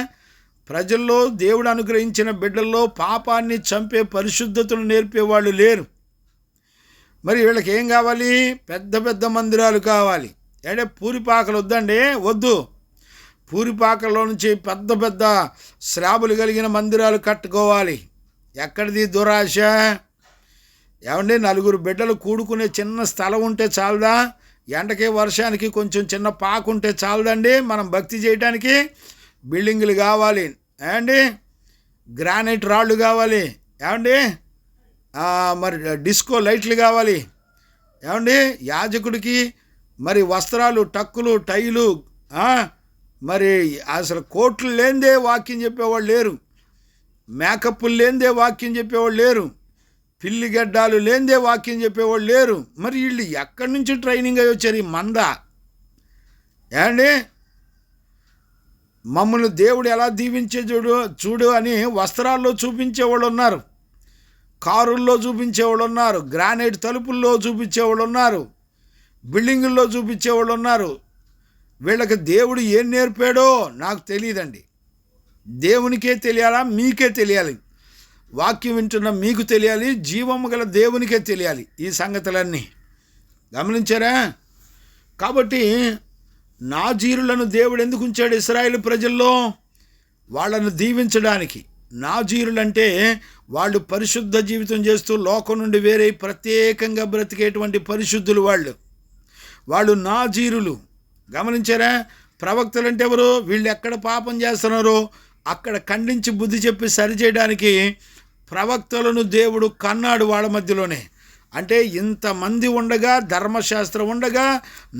ప్రజల్లో దేవుడు అనుగ్రహించిన బిడ్డల్లో పాపాన్ని చంపే పరిశుద్ధతను నేర్పేవాళ్ళు లేరు. మరి వీళ్ళకి ఏం కావాలి? పెద్ద పెద్ద మందిరాలు కావాలి. అంటే పూరిపాకలు వద్దండి, వద్దు. పూరిపాకల్లో నుంచి పెద్ద పెద్ద స్లాబులు కలిగిన మందిరాలు కట్టుకోవాలి. ఎక్కడిది దురాశ? ఏమండి, నలుగురు బిడ్డలు కూడుకునే చిన్న స్థలం ఉంటే చాలదా? ఎండకి వర్షానికి కొంచెం చిన్న పాకు ఉంటే చాలదండి మనం భక్తి చేయడానికి? బిల్డింగులు కావాలి ఏమండి, గ్రానైట్ రాళ్ళు కావాలి ఏమండి, మరి డిస్కో లైట్లు కావాలి ఏమండి, యాజకుడికి మరి వస్త్రాలు, టక్కులు, టైలు, మరి అసలు కోట్లు లేనిదే వాక్యం చెప్పేవాళ్ళు లేరు, మేకప్పులు లేనిదే వాక్యం చెప్పేవాళ్ళు లేరు, పిల్లి గడ్డాలు లేనిదే వాక్యం చెప్పేవాళ్ళు లేరు. మరి వీళ్ళు ఎక్కడి నుంచి ట్రైనింగ్ అయ్యి వచ్చారు? ఈ మంద ఏమండి, మమ్మల్ని దేవుడు ఎలా దీవించే చూడు అని వస్త్రాల్లో చూపించేవాళ్ళు ఉన్నారు, కారుల్లో చూపించేవాళ్ళు ఉన్నారు, గ్రానైట్ తలుపుల్లో చూపించేవాళ్ళు ఉన్నారు, బిల్డింగుల్లో చూపించేవాళ్ళు ఉన్నారు. వీళ్ళకి దేవుడు ఏం నేర్పాడో నాకు తెలియదండి. దేవునికే తెలియాలా? మీకే తెలియాలి. వాక్యం వింటున్న మీకు తెలియాలి, జీవము గల దేవునికే తెలియాలి ఈ సంగతులన్నీ. గమనించారా? కాబట్టి నాజీరులను దేవుడు ఎందుకు ఉంచాడు ఇశ్రాయేలు ప్రజల్లో? వాళ్ళను దీవించడానికి. నాజీరులంటే వాళ్ళు పరిశుద్ధ జీవితం చేస్తూ లోకం నుండి వేరే ప్రత్యేకంగా బ్రతికేటువంటి పరిశుద్ధులు వాళ్ళు నాజీరులు. గమనించారా? ప్రవక్తలు అంటే ఎవరు? వీళ్ళు ఎక్కడ పాపం చేస్తున్నారో అక్కడ ఖండించి బుద్ధి చెప్పి సరిచేయడానికి ప్రవక్తలను దేవుడు కన్నాడు వాళ్ళ మధ్యలోనే. అంటే ఇంతమంది ఉండగా, ధర్మశాస్త్రం ఉండగా,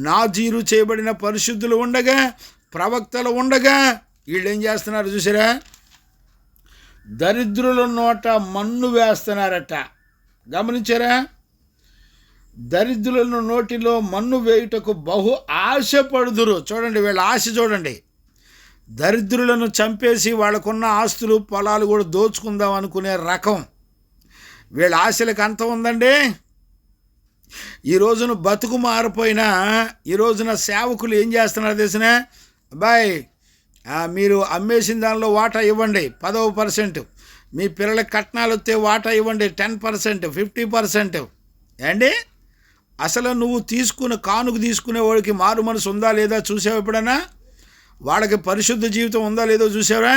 నాజీరు చేయబడిన పరిశుద్ధులు ఉండగా, ప్రవక్తలు ఉండగా వీళ్ళు ఏం చేస్తున్నారు చూసారా? దరిద్రుల నోట మన్ను వేస్తున్నారట. గమనించారా? దరిద్రులను నోటిలో మన్ను వేయుటకు బహు ఆశపడుదురు. చూడండి వీళ్ళ ఆశ చూడండి. దరిద్రులను చంపేసి వాళ్ళకున్న ఆస్తులు, పొలాలు కూడా దోచుకుందాం అనుకునే రకం. వీళ్ళ ఆశలకు అంతం ఉందండి. ఈ రోజున బతుకు మారిపోయినా ఈ రోజున సేవకులు ఏం చేస్తున్నారు తెలిసిన? అబ్బాయి, మీరు అమ్మేసిన దానిలో వాటా ఇవ్వండి 10%, మీ పిల్లలకి కట్నాలు వస్తే వాటా ఇవ్వండి 10%, 50%. ఏండి, అసలు నువ్వు కానుక తీసుకునే వాడికి మారు మనసు ఉందా లేదా చూసావు ఎప్పుడైనా? వాళ్ళకి పరిశుద్ధ జీవితం ఉందా లేదో చూసావా?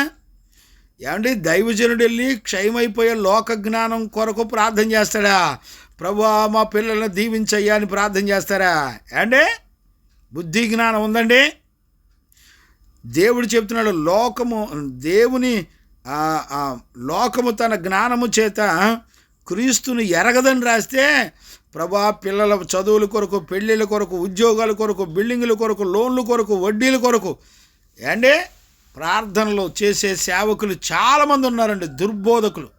ఏమండి, దైవజనుడు వెళ్ళి క్షయమైపోయే లోక జ్ఞానం కొరకు ప్రార్థన చేస్తాడా? ప్రభువా మా పిల్లల్ని దీవించయ్యా అని ప్రార్థన చేస్తారా? ఏమండి, బుద్ధి జ్ఞానం ఉందండి? దేవుడు చెప్తున్నాడు, లోకము తన జ్ఞానము చేత క్రీస్తుని ఎరగదని రాస్తే, ప్రభువా పిల్లల చదువుల కొరకు, పెళ్ళిళ్ళ కొరకు, ఉద్యోగాల కొరకు, బిల్డింగుల కొరకు, లోన్ల కొరకు, వడ్డీల కొరకు ఏండి ప్రార్థనలు చేసే సేవకులు చాలామంది ఉన్నారండి, దుర్బోధకులు.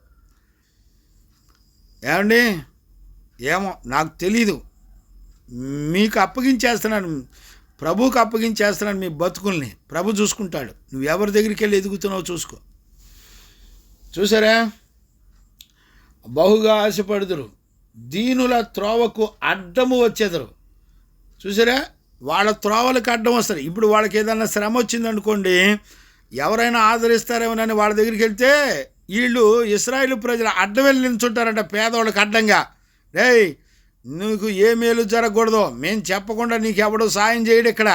ఏమండి, ఏమో నాకు తెలీదు, మీకు అప్పగించేస్తున్నాను, ప్రభువుకి అప్పగించేస్తున్నాను మీ బతుకుల్ని. ప్రభు చూసుకుంటాడు. నువ్వు ఎవరి దగ్గరికి వెళ్ళి ఎదుగుతున్నావు చూసుకో. చూసారా? బహుగా ఆశపడుదురు, దీనుల త్రోవకు అడ్డము వచ్చేదరు. చూసారా? వాళ్ళ త్రోవలకు అడ్డం వస్తారు. ఇప్పుడు వాళ్ళకి ఏదన్నా శ్రమ వచ్చిందనుకోండి, ఎవరైనా ఆదరిస్తారేమోనని వాళ్ళ దగ్గరికి వెళ్తే వీళ్ళు ఇశ్రాయేలు ప్రజలు అడ్డం వెళ్ళి నిల్చుంటారంట పేదవాళ్ళకి అడ్డంగా. రేయ్, నీకు ఏ మేలు జరగకూడదో మేము చెప్పకుండా నీకు ఎవడో సాయం చేయడు. ఇక్కడ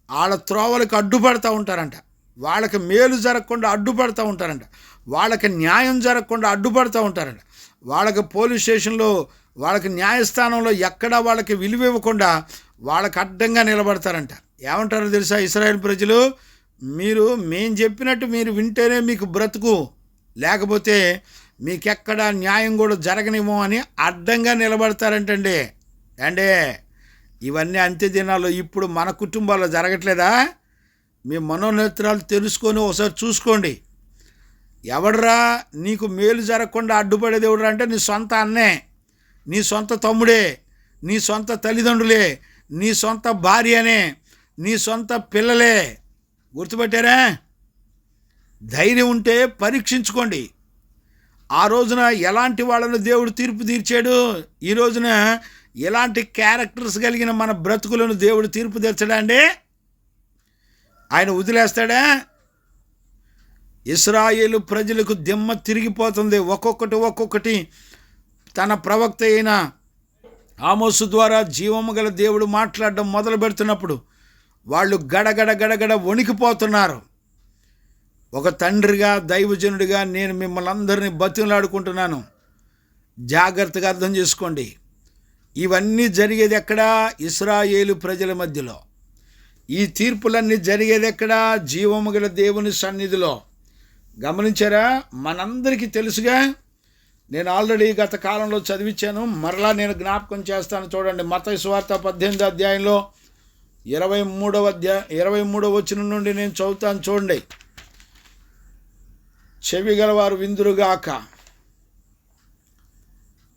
వాళ్ళ త్రోవలకు అడ్డుపడుతూ ఉంటారంట, వాళ్ళకి మేలు జరగకుండా అడ్డుపడుతూ ఉంటారంట, వాళ్ళకి న్యాయం జరగకుండా అడ్డుపడుతూ ఉంటారంట. వాళ్ళకి పోలీస్ స్టేషన్లో, వాళ్ళకి న్యాయస్థానంలో ఎక్కడా వాళ్ళకి విలువ ఇవ్వకుండా వాళ్ళకి అడ్డంగా నిలబడతారంట. ఏమంటారో తెలుసా ఇశ్రాయేల్ ప్రజలు? మేం చెప్పినట్టు మీరు వింటేనే మీకు బ్రతుకు, లేకపోతే మీకెక్కడ న్యాయం కూడా జరగనివ్వం అని అడ్డంగా నిలబడతారంటండి. అంటే ఇవన్నీ అంత్య దినాల్లో ఇప్పుడు మన కుటుంబాల్లో జరగట్లేదా? మీ మనోనేత్రాలు తెలుసుకొని ఒకసారి చూసుకోండి. ఎవడరా నీకు మేలు జరగకుండా అడ్డుపడేది ఎవడరా అంటే నీ సొంత అన్నే, నీ సొంత తమ్ముడే, నీ సొంత తల్లిదండ్రులే, నీ సొంత భార్యనే, నీ సొంత పిల్లలే. గుర్తుపెట్టారా? ధైర్యం ఉంటే పరీక్షించుకోండి. ఆ రోజున ఎలాంటి వాళ్ళను దేవుడు తీర్పు తీర్చాడు, ఈ రోజున ఎలాంటి క్యారెక్టర్స్ కలిగిన మన బ్రతుకులను దేవుడు తీర్పు తీర్చడా అండి? ఆయన వదిలేస్తాడా? ఇశ్రాయేలు ప్రజలకు దిమ్మ తిరిగిపోతుంది. ఒక్కొక్కటి తన ప్రవక్త అయిన ఆమోసు ద్వారా జీవము గల దేవుడు మాట్లాడడం మొదలు పెడుతున్నప్పుడు వాళ్ళు గడగడ వణికిపోతున్నారు. ఒక తండ్రిగా, దైవజనుడిగా నేను మిమ్మల్ని అందరినీ బతిమలాడుకుంటున్నాను, జాగ్రత్తగా అర్థం చేసుకోండి. ఇవన్నీ జరిగేది ఎక్కడా? ఇశ్రాయేలు ప్రజల మధ్యలో. ఈ తీర్పులన్నీ జరిగేది ఎక్కడా? జీవము గల దేవుని సన్నిధిలో. గమనించారా? మనందరికీ తెలుసుగా. నేను ఆల్రెడీ గత కాలంలో చదివించాను, మరలా నేను జ్ఞాపకం చేస్తాను. చూడండి, మత్తయి సువార్త 18వ అధ్యాయంలో 23వ వచనం నుండి నేను చదువుతాను. చూడండి, చెవి గలవారు విందురుగాక.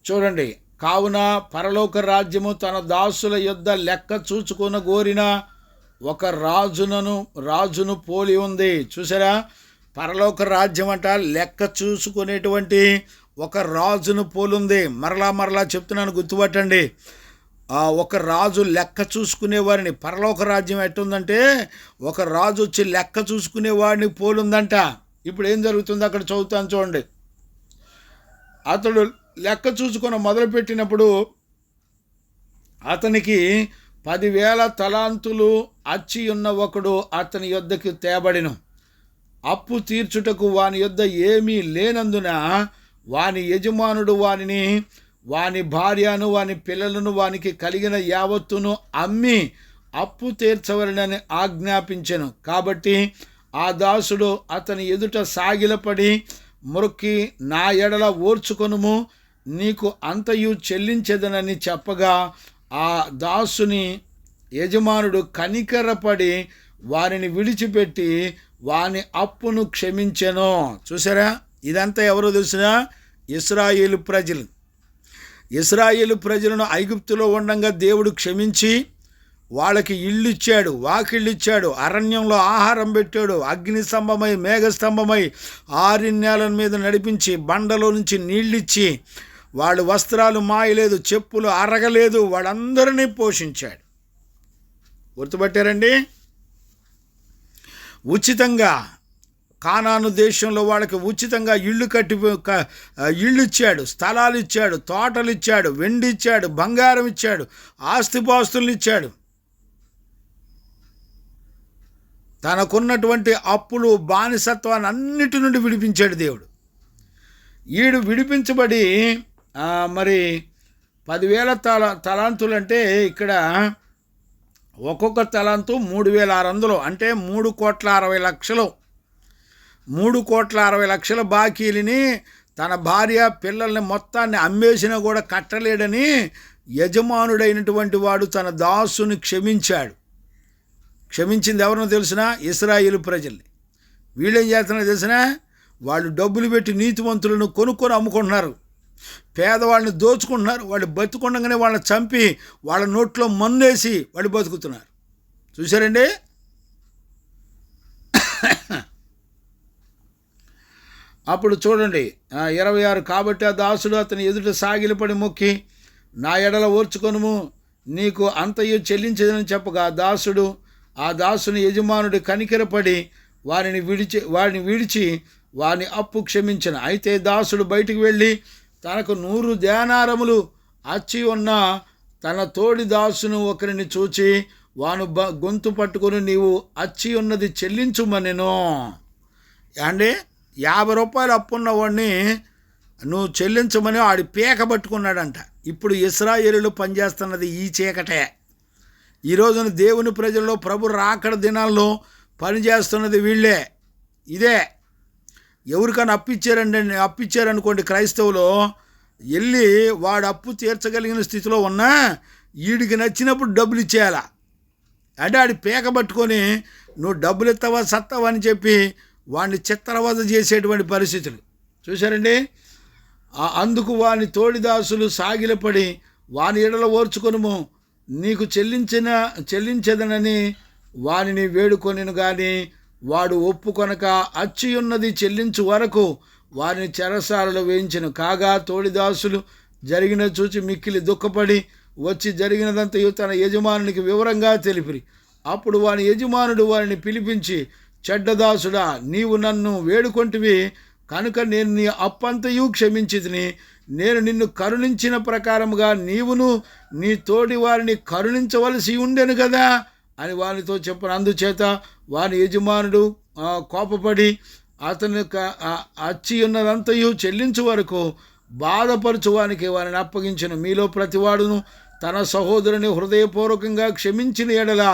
చూడండి, కావున పరలోక రాజ్యము తన దాసుల యొద్ద లెక్క చూచుకొన గోరిన ఒక రాజును పోలి ఉంది. చూసారా? పరలోక రాజ్యం అంట లెక్క చూసుకునేటువంటి ఒక రాజును పోలుంది. మరలా చెప్తున్నాను, గుర్తుపట్టండి. ఒక రాజు లెక్క చూసుకునేవారిని, పరలోక రాజ్యం ఎట్టుందంటే ఒక రాజు వచ్చి లెక్క చూసుకునేవాడిని పోలుందంట. ఇప్పుడు ఏం జరుగుతుందో అక్కడ చదువుతాను చూడండి. అతడు లెక్క చూసుకొని మొదలుపెట్టినప్పుడు అతనికి 10,000 తలాంతులు అచ్చి ఉన్న ఒకడు అతని యొద్దకు తేబడిను. అప్పు తీర్చుటకు వాని యొద్ద ఏమీ లేనందున వాని యజమానుడు వాని భార్యను, వాని పిల్లలను, వానికి కలిగిన యావత్తును అమ్మి అప్పు తీర్చవలనని ఆజ్ఞాపించెను. కాబట్టి ఆ దాసుడు అతని ఎదుట సాగిలపడి మొక్కి, నా ఎడల ఓర్చుకొనుము, నీకు అంతయు చెల్లించెదనని చెప్పగా ఆ దాసుని యజమానుడు కనికరపడి వారిని విడిచిపెట్టి వాని అప్పును క్షమించెను. చూసారా? ఇదంతా ఎవరో తెలిసినా ఇశ్రాయేలు ప్రజలు. ఇశ్రాయేలు ప్రజలను ఐగుప్తులో ఉండంగా దేవుడు క్షమించి వాళ్ళకి ఇళ్ళు ఇచ్చాడు, వాకిళ్ళు ఇచ్చాడు, అరణ్యంలో ఆహారం పెట్టాడు, అగ్ని స్తంభమై మేఘస్తంభమై ఆరిన్యాల మీద నడిపించి బండలో నుంచి నీళ్ళిచ్చి వాళ్ళ వస్త్రాలు మాయలేదు, చెప్పులు అరగలేదు, వాళ్ళందరినీ పోషించాడు. గుర్తుపట్టారండి? ఉచితంగా కానాను దేశంలో వాళ్ళకి ఉచితంగా ఇళ్ళు ఇచ్చాడు, స్థలాలు ఇచ్చాడు, తోటలు ఇచ్చాడు, వెండి ఇచ్చాడు, బంగారం ఇచ్చాడు, ఆస్తిపాస్తులను ఇచ్చాడు. తనకున్నటువంటి అప్పులు, బానిసత్వాన్ని అన్నిటి నుండి విడిపించాడు దేవుడు. ఈడు విడిపించబడి మరి 10,000 తలాంతులు అంటే ఇక్కడ ఒక్కొక్క తలాంతు 3,600, అంటే 3,60,00,000. 3,60,00,000 బాకీలని తన భార్య పిల్లల్ని మొత్తాన్ని అమ్మేసినా కూడా కట్టలేడని యజమానుడైనటువంటి వాడు తన దాసుని క్షమించాడు. క్షమించింది ఎవరినో తెలిసినా? ఇశ్రాయేలు ప్రజల్ని. వీళ్ళేం చేస్తున్నారో తెలిసినా? వాళ్ళు డబ్బులు పెట్టి నీతివంతులను కొనుక్కొని అమ్ముకుంటున్నారు, పేదవాళ్ళని దోచుకుంటున్నారు. వాళ్ళు బతుకుండగానే వాళ్ళని చంపి వాళ్ళ నోట్లో మన్నేసి వాళ్ళు బతుకుతున్నారు. చూశారండి? అప్పుడు చూడండి 26, కాబట్టి ఆ దాసుడు అతని ఎదుట సాగిలపడి మొక్కి, నా ఎడల ఓర్చుకొనుము, నీకు అంతయు చెల్లించదని చెప్పగా ఆ దాసుని యజమానుడు కనికరపడి వారిని విడిచి వాని అప్పు క్షమించను. అయితే దాసుడు బయటికి వెళ్ళి తనకు 100 దేనారములు అచ్చి ఉన్న తన తోడి దాసును ఒకరిని చూచి వాను గొంతు పట్టుకొని, నీవు అచ్చి ఉన్నది చెల్లించుమనెను. అంటే 50 రూపాయలు అప్పున్న వాడిని నువ్వు చెల్లించమని ఆడి పీక పట్టుకున్నాడంట. ఇప్పుడు ఇశ్రాయేలీయులు పనిచేస్తున్నది ఈ చీకటే. ఈ రోజున దేవుని ప్రజల్లో ప్రభు రాకడ దినాల్లో పనిచేస్తున్నది వీళ్ళే. ఇదే ఎవరికైనా అప్పిచ్చారనుకోండి, క్రైస్తవులు వెళ్ళి వాడు అప్పు తీర్చగలిగిన స్థితిలో ఉన్నా వీడికి నచ్చినప్పుడు డబ్బులు ఇచ్చేయాల. అంటే ఆడి పీక పట్టుకొని నువ్వు డబ్బులు ఇస్తావా సత్తావా అని చెప్పి వాడిని చిత్రవద చేసేటువంటి పరిస్థితులు చూశారండి. అందుకు వాని తోడిదాసులు సాగిలపడి వాని ఎడల ఓర్చుకొనుము, నీకు చెల్లించదనని వానిని వేడుకొనిను గాని వాడు ఒప్పుకొనక అచ్చియున్నది చెల్లించు వరకు వారిని చెరసాలలో వేయించెను. కాగా తోడిదాసులు జరిగిన చూచి మిక్కిలి దుఃఖపడి వచ్చి జరిగినదంతయు తన యజమానునికి వివరంగా తెలిపిరి. అప్పుడు వాని యజమానుడు వారిని పిలిపించి, చెడ్డదాసుడా, నీవు నన్ను వేడుకొంటివి కనుక నేను నీ అప్పంతయు క్షమించితిని. నేను నిన్ను కరుణించిన ప్రకారముగా నీవును నీ తోడి వారిని కరుణించవలసి ఉండెను కదా అని వానితో చెప్పను. అందుచేత వాని యజమానుడు కోపపడి అతను అచ్చి ఉన్నదంతయు చెల్లించు వరకు బాధపరచువానికి వారిని అప్పగించను. మీలో ప్రతివాడును తన సహోదరుని హృదయపూర్వకంగా క్షమించిన ఎడల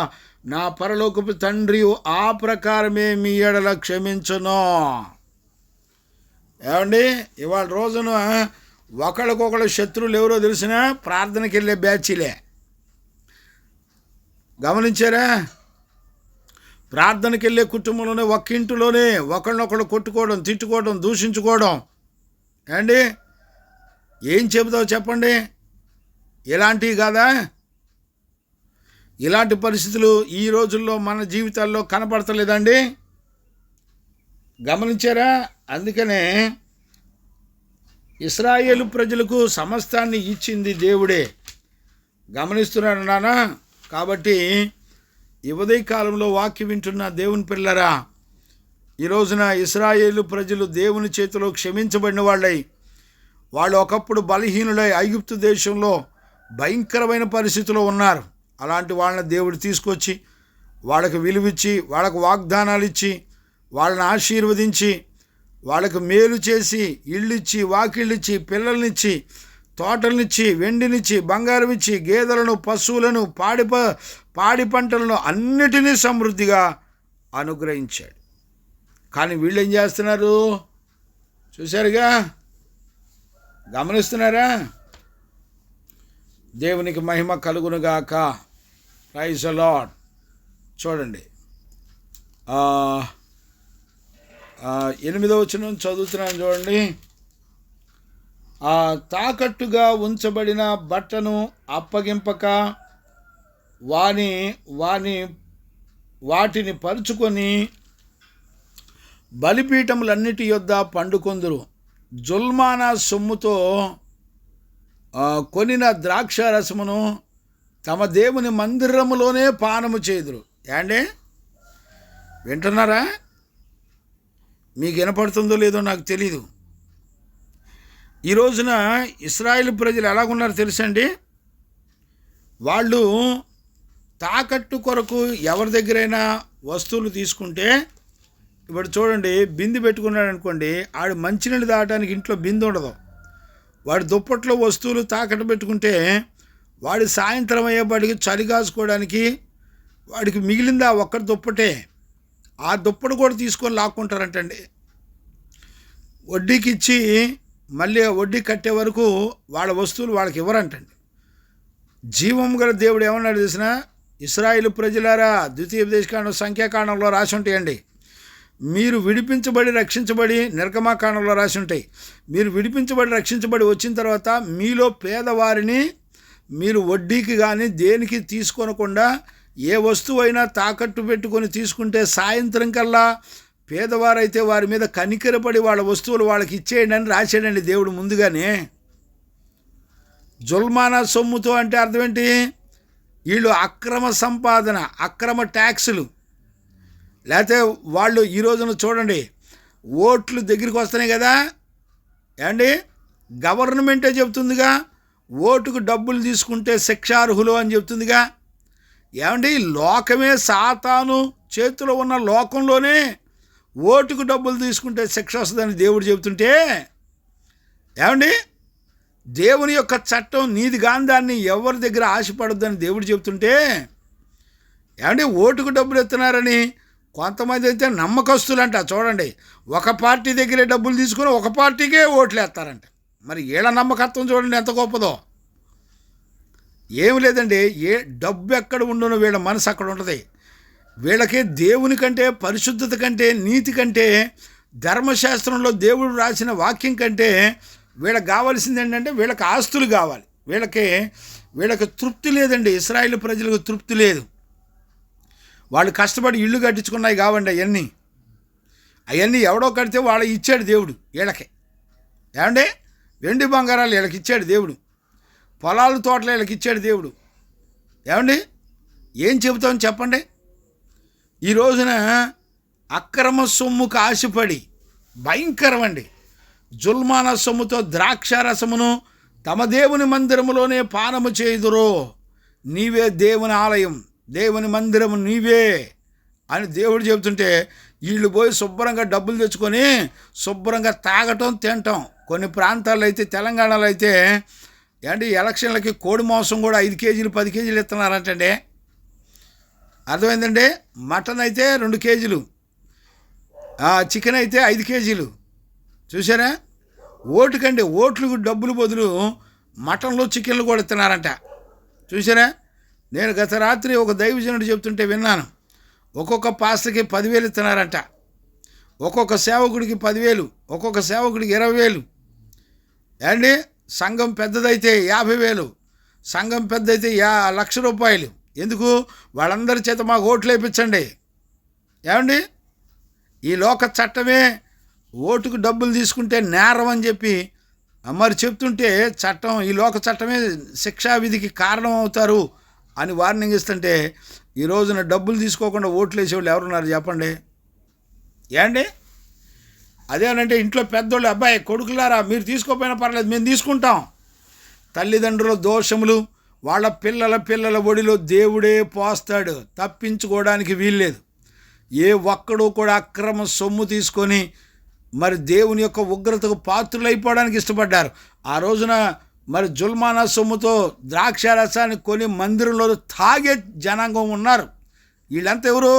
నా పరలోకపు తండ్రి ఆ ప్రకారమే మీ ఎడల క్షమించును. ఏమండి, ఇవాళ రోజున ఒకళ్ళకొకళ్ళు శత్రువులు ఎవరో తెలిసిన ప్రార్థనకి వెళ్ళే బ్యాచీలే. గమనించారా? ప్రార్థనకి వెళ్ళే కుటుంబంలోనే ఒక్కింటిలోనే ఒకళ్ళనొకళ్ళు కొట్టుకోవడం, తిట్టుకోవడం, దూషించుకోవడం. ఏమండి, ఏం చెబుతావు చెప్పండి? ఇలాంటివి కాదా? ఇలాంటి పరిస్థితులు ఈ రోజుల్లో మన జీవితాల్లో కనపడతలేదండి. గమనించారా? అందుకనే ఇశ్రాయేలు ప్రజలకు సమస్తాన్ని ఇచ్చింది దేవుడే. గమనిస్తున్నాడు నాన్న. కాబట్టి ఈ ఉదయ కాలంలో వాక్యం వింటున్న దేవుని పిల్లరా, ఈ రోజున ఇశ్రాయేలు ప్రజలు దేవుని చేతిలో క్షమించబడిన వాళ్ళై, వాళ్ళు ఒకప్పుడు బలహీనులై ఐగుప్తు దేశంలో భయంకరమైన పరిస్థితిలో ఉన్నారు. అలాంటి వాళ్ళని దేవుడు తీసుకొచ్చి వాళ్ళకి విలువిచ్చి, వాళ్ళకు వాగ్దానాలు ఇచ్చి, వాళ్ళని ఆశీర్వదించి, వాళ్ళకు మేలు చేసి, ఇళ్ళిచ్చి, వాకిళ్ళిచ్చి, పిల్లల్నిచ్చి, తోటలనిచ్చి, వెండినిచ్చి, బంగారం ఇచ్చి, గేదెలను, పశువులను, పాడి పంటలను అన్నిటినీ సమృద్ధిగా అనుగ్రహించాడు. కానీ వీళ్ళు ఏం చేస్తున్నారు చూశారుగా? గమనిస్తున్నారా? దేవునికి మహిమ కలుగునుగాక. Praise the Lord. చూడండి, 8వ వచనం చదువుతున్నాను చూడండి. తాకట్టుగా ఉంచబడిన బట్టను అప్పగింపక వాటిని పరుచుకొని బలిపీఠములన్నిటి యొద్ద పండుకొందురు. జుల్మానా సొమ్ముతో కొనిన ద్రాక్ష రసమును తమ దేవుని మందిరములోనే పానము చేదురు. ఏండే, వింటున్నారా? మీకు వినపడుతుందో లేదో నాకు తెలీదు. ఈ రోజున ఇశ్రాయేలు ప్రజలు ఎలాగున్నారో తెలుసండి? వాళ్ళు తాకట్టు కొరకు ఎవరి దగ్గరైనా వస్తువులు తీసుకుంటే, ఇప్పుడు చూడండి, బిందె పెట్టుకున్నాడు అనుకోండి, ఆడు మంచినీళ్ళు తాగడానికి ఇంట్లో బిందె ఉండదు. వాడి దుప్పట్లో వస్తువులు తాకట్టు పెట్టుకుంటే వాడి సాయంత్రం అయ్యేపాటికి చలి కాసుకోవడానికి వాడికి మిగిలిందా ఒక్కటి దుప్పటే. ఆ దుప్పటి కూడా తీసుకొని లాక్కుంటారంటండి. వడ్డీకి ఇచ్చి మళ్ళీ వడ్డీ కట్టే వరకు వాళ్ళ వస్తువులు వాళ్ళకి ఇవ్వరంటండి. జీవం గల దేవుడు ఏమన్నాడు తెలిసిన? ఇశ్రాయేలు ప్రజలారా, ద్వితీయోపదేశకాండం సంఖ్యాకాండంలో రాసి ఉంటాయండి. మీరు విడిపించబడి రక్షించబడి, నిర్గమాకాండంలో రాసి ఉంటాయి. మీరు విడిపించబడి రక్షించబడి వచ్చిన తర్వాత మీలో పేదవారిని మీరు వడ్డీకి కానీ దేనికి తీసుకోనకుండా ఏ వస్తువు అయినా తాకట్టు పెట్టుకొని తీసుకుంటే సాయంత్రం కల్లా పేదవారైతే వారి మీద కనికరపడి వాళ్ళ వస్తువులు వాళ్ళకి ఇచ్చేయండి అని రాశాడండి దేవుడు ముందుగానే. జుల్మానా సొమ్ముతో అంటే అర్థం ఏంటి? వీళ్ళు అక్రమ సంపాదన, అక్రమ ట్యాక్సులు. లేకపోతే వాళ్ళు ఈ రోజున చూడండి, ఓట్లు దగ్గరికి వస్తున్నాయి కదా ఏమండి, గవర్నమెంటే చెప్తుందిగా ఓటుకు డబ్బులు తీసుకుంటే శిక్షార్హులు అని చెప్తుందిగా. ఏమండి, లోకమే సాతాను చేతిలో ఉన్న లోకంలోనే ఓటుకు డబ్బులు తీసుకుంటే శిక్ష వస్తుందని దేవుడు చెబుతుంటే, ఏమండి, దేవుని యొక్క చట్టం నీది కాని దాన్ని ఎవరి దగ్గర ఆశపడొద్దని దేవుడు చెప్తుంటే, ఏమండి ఓటుకు డబ్బులు ఎత్తున్నారని కొంతమంది అయితే నమ్మకస్తులంట. చూడండి, ఒక పార్టీ దగ్గరే డబ్బులు తీసుకుని ఒక పార్టీకే ఓట్లు వేస్తారంట. మరి వీళ్ళ నమ్మకత్వం చూడండి ఎంత గొప్పదో. ఏమి లేదండి, ఏ డబ్బు ఎక్కడ ఉండునో వీళ్ళ మనసు అక్కడ ఉంటుంది. వీళ్ళకి దేవుని కంటే, పరిశుద్ధత కంటే, నీతి కంటే, ధర్మశాస్త్రంలో దేవుడు రాసిన వాక్యం కంటే వీళ్ళకి కావాల్సింది ఏంటంటే వీళ్ళకి ఆస్తులు కావాలి. వీళ్ళకి తృప్తి లేదండి. ఇశ్రాయేలు ప్రజలకు తృప్తి లేదు. వాళ్ళు కష్టపడి ఇళ్ళు కట్టించుకున్నాయి కావండి అవన్నీ ఎవడో కడితే వాళ్ళ ఇచ్చాడు దేవుడు వీళ్ళకి. ఏమంటే వెండి బంగారాలు వీళ్ళకి ఇచ్చాడు దేవుడు, పొలాలు తోటలు వీళ్ళకి ఇచ్చాడు దేవుడు. ఏమండి ఏం చెబుతాం చెప్పండి? ఈ రోజున అక్రమ సొమ్ముకు ఆశపడి భయంకరమండి, జుల్మాన సొమ్ముతో ద్రాక్షారసమును తమ దేవుని మందిరములోనే పానము చేయుదురో, నీవే దేవుని ఆలయం, దేవుని మందిరము నీవే అని దేవుడు చెబుతుంటే వీళ్ళు పోయి శుభ్రంగా డబ్బులు తెచ్చుకొని శుభ్రంగా తాగటం తినటం. కొన్ని ప్రాంతాల్లో అయితే, తెలంగాణలో అయితే ఏంటి ఎలక్షన్లకి కోడి మాంసం కూడా 5 కేజీలు 10 కేజీలు ఇస్తున్నారంటండి. అర్థమైందండి? మటన్ అయితే 2 కేజీలు, చికెన్ అయితే 5 కేజీలు. చూసారా? ఓట్లకు డబ్బులు బదులు మటన్లు చికెన్లు కూడా ఇస్తున్నారంట. చూసారా? నేను గత రాత్రి ఒక దైవజనుడు చెప్తుంటే విన్నాను. ఒక్కొక్క పాస్టర్కి 10,000 ఇస్తున్నారంట, ఒక్కొక్క సేవకుడికి 10,000, ఒక్కొక్క సేవకుడికి 20,000. అండి సంఘం పెద్దదైతే 50,000, సంఘం పెద్దదైతే 1,00,000 రూపాయలు. ఎందుకు? వాళ్ళందరి చేత మాకు ఓట్లు వేయించండి. ఏమండి ఈ లోక చట్టమే ఓటుకు డబ్బులు తీసుకుంటే నేరం అని చెప్పి మరి చెప్తుంటే, చట్టం ఈ లోక చట్టమే శిక్షావిధికి కారణం అవుతారు అని వార్నింగ్ ఇస్తుంటే, ఈ రోజున డబ్బులు తీసుకోకుండా ఓట్లు వేసేవాళ్ళు ఎవరున్నారు చెప్పండి? ఏండి అదేనంటే ఇంట్లో పెద్దోళ్ళు, అబ్బాయి కొడుకులారా మీరు తీసుకోపోయినా పర్లేదు మేము తీసుకుంటాం. తల్లిదండ్రుల దోషములు వాళ్ళ పిల్లల ఒడిలో దేవుడే పోస్తాడు, తప్పించుకోవడానికి వీల్లేదు. ఏ ఒక్కడు కూడా అక్రమ సొమ్ము తీసుకొని మరి దేవుని యొక్క ఉగ్రతకు పాత్రులైపోవడానికి ఇష్టపడ్డారు. ఆ రోజున మరి జుల్మానా సొమ్ముతో ద్రాక్షారసాన్ని కొని మందిరంలో తాగే జనాంగం ఉన్నారు. వీళ్ళంతా ఎవరు?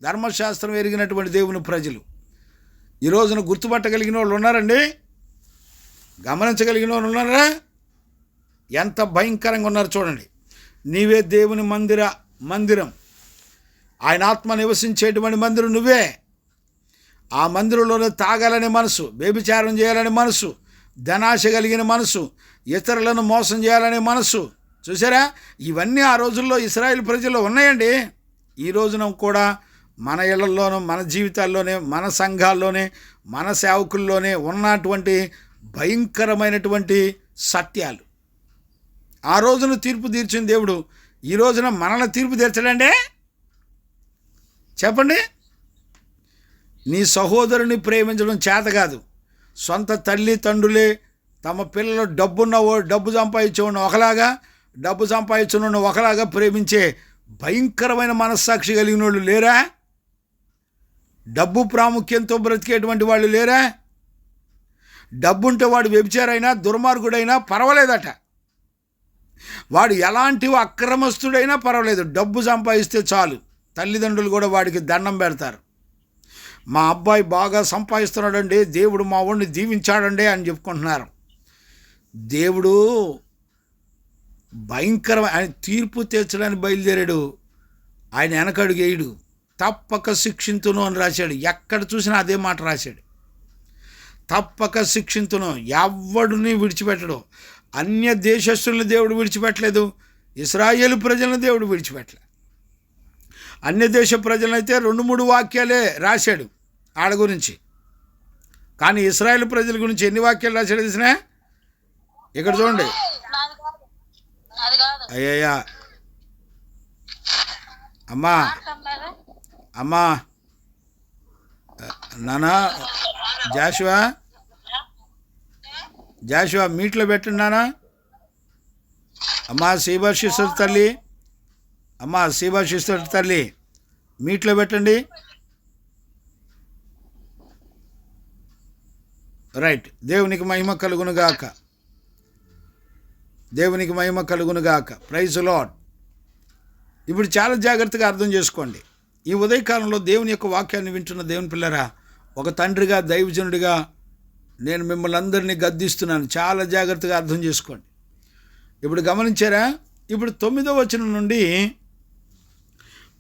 ధర్మశాస్త్రం ఎరిగినటువంటి దేవుని ప్రజలు. ఈ రోజున గుర్తుపట్టగలిగిన వాళ్ళు ఉన్నారండి, గమనించగలిగిన వాళ్ళు ఉన్నారా? ఎంత భయంకరంగా ఉన్నారు చూడండి. నీవే దేవుని మందిరం, ఆయన ఆత్మ నివసించేటువంటి మందిరం నువ్వే. ఆ మందిరంలోనే తాగాలనే మనసు, వ్యభిచారం చేయాలనే మనసు, ధనాశ కలిగిన మనసు, ఇతరులను మోసం చేయాలనే మనసు. చూసారా? ఇవన్నీ ఆ రోజుల్లో ఇశ్రాయేలు ప్రజల్లో ఉన్నాయండి. ఈ రోజున కూడా మన ఇళ్లలోనూ, మన జీవితాల్లోనే, మన సంఘాల్లోనే, మన సేవకుల్లోనే ఉన్నటువంటి భయంకరమైనటువంటి సత్యాలు. ఆ రోజున తీర్పు తీర్చిన దేవుడు ఈ రోజున మనల్ని తీర్పు తీర్చడండి? చెప్పండి. నీ సహోదరుని ప్రేమించడం చేత కాదు, సొంత తల్లి తండ్రులే తమ పిల్లలు డబ్బు సంపాదించేవాడిని ఒకలాగా, డబ్బు సంపాదించిన ఒకలాగా ప్రేమించే భయంకరమైన మనస్సాక్షి కలిగిన వాళ్ళు లేరా? డబ్బు ప్రాముఖ్యంతో బ్రతికేటువంటి వాళ్ళు లేరా? డబ్బుంటే వాడు వ్యభిచారైనా దుర్మార్గుడైనా పర్వాలేదట, వాడు ఎలాంటి అక్రమస్తుడైనా పర్వాలేదు, డబ్బు సంపాదిస్తే చాలు. తల్లిదండ్రులు కూడా వాడికి దండం పెడతారు. మా అబ్బాయి బాగా సంపాదిస్తున్నాడండి, దేవుడు మా వాడిని దీవించాడండి అని చెప్పుకుంటున్నారు. దేవుడు భయంకరమైన ఆయన తీర్పు తీర్చడానికి బయలుదేరాడు. ఆయన వెనకడుగు వేయడు, తప్పక శిక్షింతును అని రాశాడు. ఎక్కడ చూసినా అదే మాట రాశాడు, తప్పక శిక్షింతును. ఎవడిని విడిచిపెట్టడు. అన్య దేశస్తుల్ని దేవుడు విడిచిపెట్టలేదు, ఇశ్రాయేలు ప్రజలను దేవుడు విడిచిపెట్టలేదు. అన్య దేశ ప్రజలనైతే 2-3 వాక్యాలే రాశాడు ఆడ గురించి, కానీ ఇశ్రాయేలు ప్రజల గురించి ఎన్ని వాక్యాలు రాశాడు తెలిసినా? ఇక్కడ చూడండి. అయ్యయ్యా అమ్మా నానా జాషువా మీట్లో పెట్టండి నానా. అమ్మా శివశిస్తుడి తల్లి మీట్లో పెట్టండి. రైట్. దేవునికి మహిమ కలుగునుగాక. దేవునికి మహిమ కలుగునుగాక. Praise Lord. ఇప్పుడు చాలా జాగ్రత్తగా అర్థం చేసుకోండి. ఈ ఉదయకాలంలో దేవుని యొక్క వాక్యాన్ని వింటున్న దేవుని పిల్లరా, ఒక తండ్రిగా, దైవజనుడిగా నేను మిమ్మల్ని అందరినీ గద్దిస్తున్నాను. చాలా జాగ్రత్తగా అర్థం చేసుకోండి. ఇప్పుడు గమనించారా? ఇప్పుడు 9వ వచనం నుండి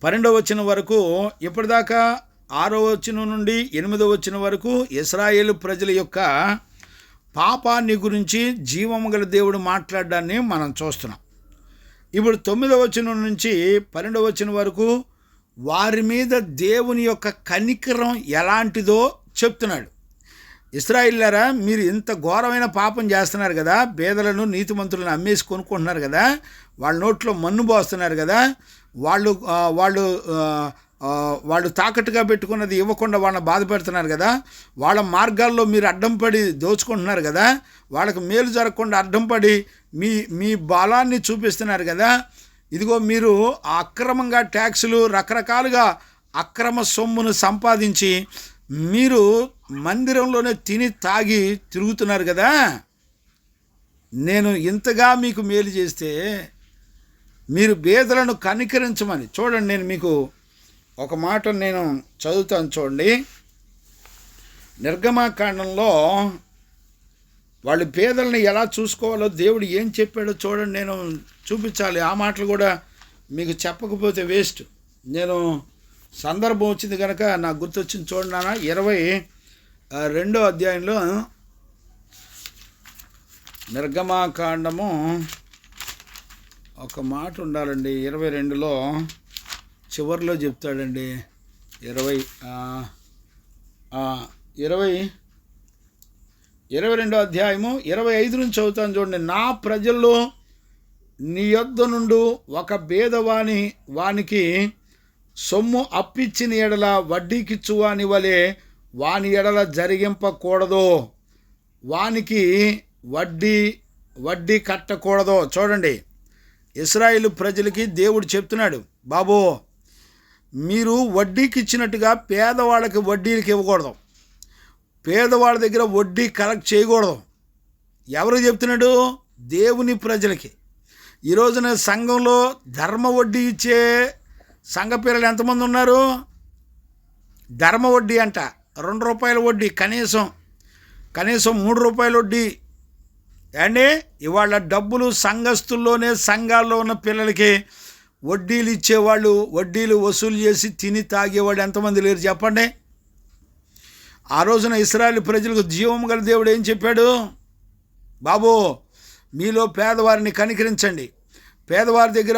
12వ వచనం వరకు, ఇప్పటిదాకా 6వ వచనం నుండి 8వ వచనం వరకు ఇశ్రాయేలు ప్రజల యొక్క పాపాన్ని గురించి జీవము గల దేవుడు మాట్లాడడాన్ని మనం చూస్తున్నాం. ఇప్పుడు 9వ వచనం నుంచి 12వ వచనం వరకు వారి మీద దేవుని యొక్క కనికరం ఎలాంటిదో చెప్తున్నాడు. ఇశ్రాయేలులారా, మీరు ఇంత ఘోరమైన పాపం చేస్తున్నారు కదా, పేదలను నీతిమంతులను అమ్మేసి కొనుక్కుంటున్నారు కదా, వాళ్ళ నోట్లో మన్ను పోస్తున్నారు కదా, వాళ్ళు తాకట్టుగా పెట్టుకున్నది ఇవ్వకుండా వాళ్ళని బాధ పెడుతున్నారు కదా, వాళ్ళ మార్గాల్లో మీరు అడ్డం పడి దోచుకుంటున్నారు కదా, వాళ్ళకి మేలు జరగకుండా అడ్డం పడి మీ బలాన్ని చూపిస్తున్నారు కదా, ఇదిగో మీరు అక్రమంగా ట్యాక్సులు రకరకాలుగా అక్రమ సొమ్మును సంపాదించి మీరు మందిరంలోనే తిని తాగి తిరుగుతున్నారు కదా, నేను ఇంతగా మీకు మేలు చేస్తే మీరు పేదలను కనికరించమని. చూడండి, నేను మీకు ఒక మాట నేను చదువుతాను చూడండి. నిర్గమాకాండంలో వాళ్ళు పేదలను ఎలా చూసుకోవాలో దేవుడు ఏం చెప్పాడో చూడండి. నేను చూపించాలి. ఆ మాటలు కూడా మీకు చెప్పకపోతే వేస్ట్. నేను సందర్భం వచ్చింది కనుక నాకు గుర్తొచ్చింది. చూడండి నాన్న, 22వ అధ్యాయంలో నిర్గమాకాండము ఒక మాట ఉండాలండి. 22లో చివరిలో చెప్తాడండి. 22వ అధ్యాయము 25 నుంచి చదువుతాను చూడండి. నా ప్రజల్లో నీ యొద్ద నుండి ఒక వానికి సొమ్ము అప్పిచ్చిన ఎడల వడ్డీకిచ్చువాని వలె వాని ఎడల జరిగింపకూడదు, వానికి వడ్డీ కట్టకూడదు. చూడండి, ఇశ్రాయేలు ప్రజలకి దేవుడు చెప్తున్నాడు, బాబో మీరు వడ్డీకి ఇచ్చినట్టుగా పేదవాళ్ళకి వడ్డీలకి ఇవ్వకూడదు, పేదవాళ్ళ దగ్గర వడ్డీ కలెక్ట్ చేయకూడదు. ఎవరు చెప్తున్నాడు? దేవుని ప్రజలకి. ఈ రోజున సంఘంలో ధర్మ వడ్డీ ఇచ్చే సంఘ పిల్లలు ఎంతమంది ఉన్నారు? ధర్మ వడ్డీ అంట, 2 రూపాయల వడ్డీ, కనీసం 3 రూపాయల వడ్డీ. అండి, ఇవాళ డబ్బులు సంఘస్థుల్లోనే, సంఘాల్లో ఉన్న పిల్లలకి వడ్డీలు ఇచ్చేవాళ్ళు, వడ్డీలు వసూలు చేసి తిని తాగేవాళ్ళు ఎంతమంది లేరు చెప్పండి? ఆ రోజున ఇశ్రాయేలు ప్రజలకు జీవము గల దేవుడు ఏం చెప్పాడు? బాబు మీలో పేదవారిని కనికరించండి, పేదవారి దగ్గర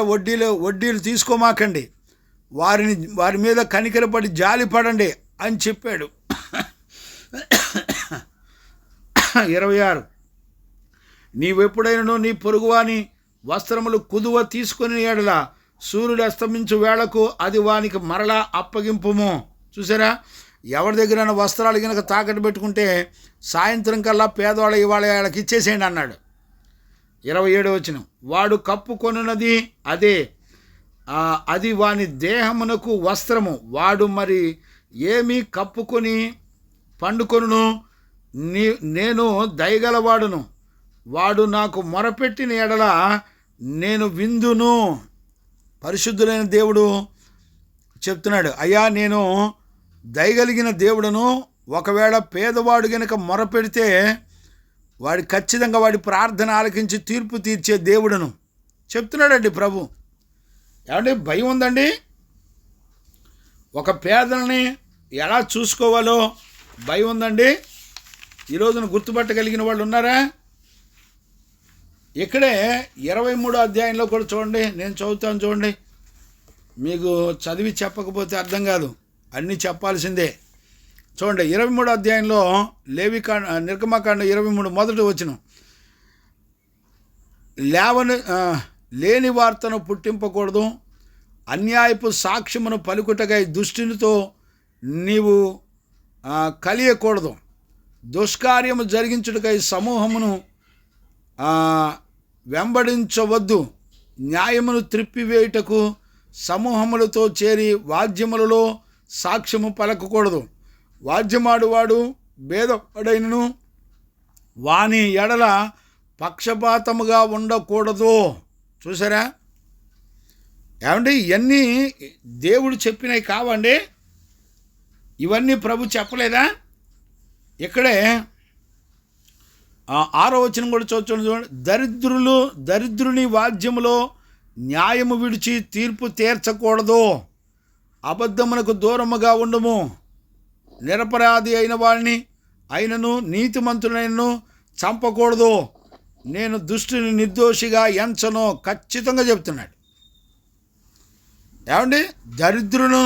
వడ్డీలు తీసుకోమాకండి, వారి మీద కనికరపడి జాలి పడండి అని చెప్పాడు. 26 నీవెప్పుడైనా నీ పొరుగువాని వస్త్రములు కుదువ తీసుకుని ఎడల సూర్యుడు అస్తమించు వేళకు అది వానికి మరలా అప్పగింపుము. చూసారా? ఎవరి దగ్గరైనా వస్త్రాలు కనుక తాకట్టు పెట్టుకుంటే సాయంత్రం కల్లా పేదవాళ్ళ ఇవాళ వాళ్ళకి ఇచ్చేసేయండి అన్నాడు. 27వ వచనం, వాడు కప్పుకొనున్నది అది వాని దేహమునకు వస్త్రము, వాడు మరి ఏమి కప్పుకొని పండుకొనును, నేను దయగలవాడును, వాడు నాకు మొరపెట్టిన ఎడల నేను విందును. పరిశుద్ధులైన దేవుడు చెప్తున్నాడు, అయ్యా నేను దయగలిగిన దేవుడును, ఒకవేళ పేదవాడు గనక మొరపెడితే వాడి ఖచ్చితంగా వాడి ప్రార్థన ఆలకించి తీర్పు తీర్చే దేవుడును చెప్తున్నాడండి ప్రభు. ఏమంటే భయం ఉందండి? ఒక పేదల్ని ఎలా చూసుకోవాలో భయం ఉందండి? ఈ రోజున గుర్తుపట్టగలిగిన వాళ్ళు ఉన్నారా? ఇక్కడే 23వ అధ్యాయంలో కూడా చూడండి, నేను చదువుతాను చూడండి. మీకు చదివి చెప్పకపోతే అర్థం కాదు, అన్నీ చెప్పాల్సిందే. చూడండి, 23వ అధ్యాయంలో నిర్గమకాండ 23 మొదటి వచనం, లేని వార్తను పుట్టింపకూడదు, అన్యాయపు సాక్ష్యమును పలుకుటకై దుష్టునితో నీవు కలియకూడదు, దుష్కార్యము జరిగించుటకై సమూహమును వెంబడించవద్దు, న్యాయమును త్రిప్పివేయుటకు సమూహములతో చేరి వాద్యములలో సాక్ష్యము పలకకూడదు, వాద్యమాడువాడు భేదపడైనను వాని ఎడల పక్షపాతముగా ఉండకూడదు. చూసారా ఏమండి, ఇవన్నీ దేవుడు చెప్పినవి కావండి, ఇవన్నీ ప్రభు చెప్పలేదా? ఇక్కడే 6వ వచనం కూడా చూడండి. దరిద్రుని వాద్యములో న్యాయము విడిచి తీర్పు తీర్చకూడదు, అబద్ధమునకు దూరముగా ఉండము, నిరపరాధి అయిన వాడిని అయినను నీతిమంతునైనను చంపకూడదు, నేను దుష్టుని నిర్దోషిగా ఎంచను. ఖచ్చితంగా చెప్తున్నాడు. ఏమండి, దరిద్రును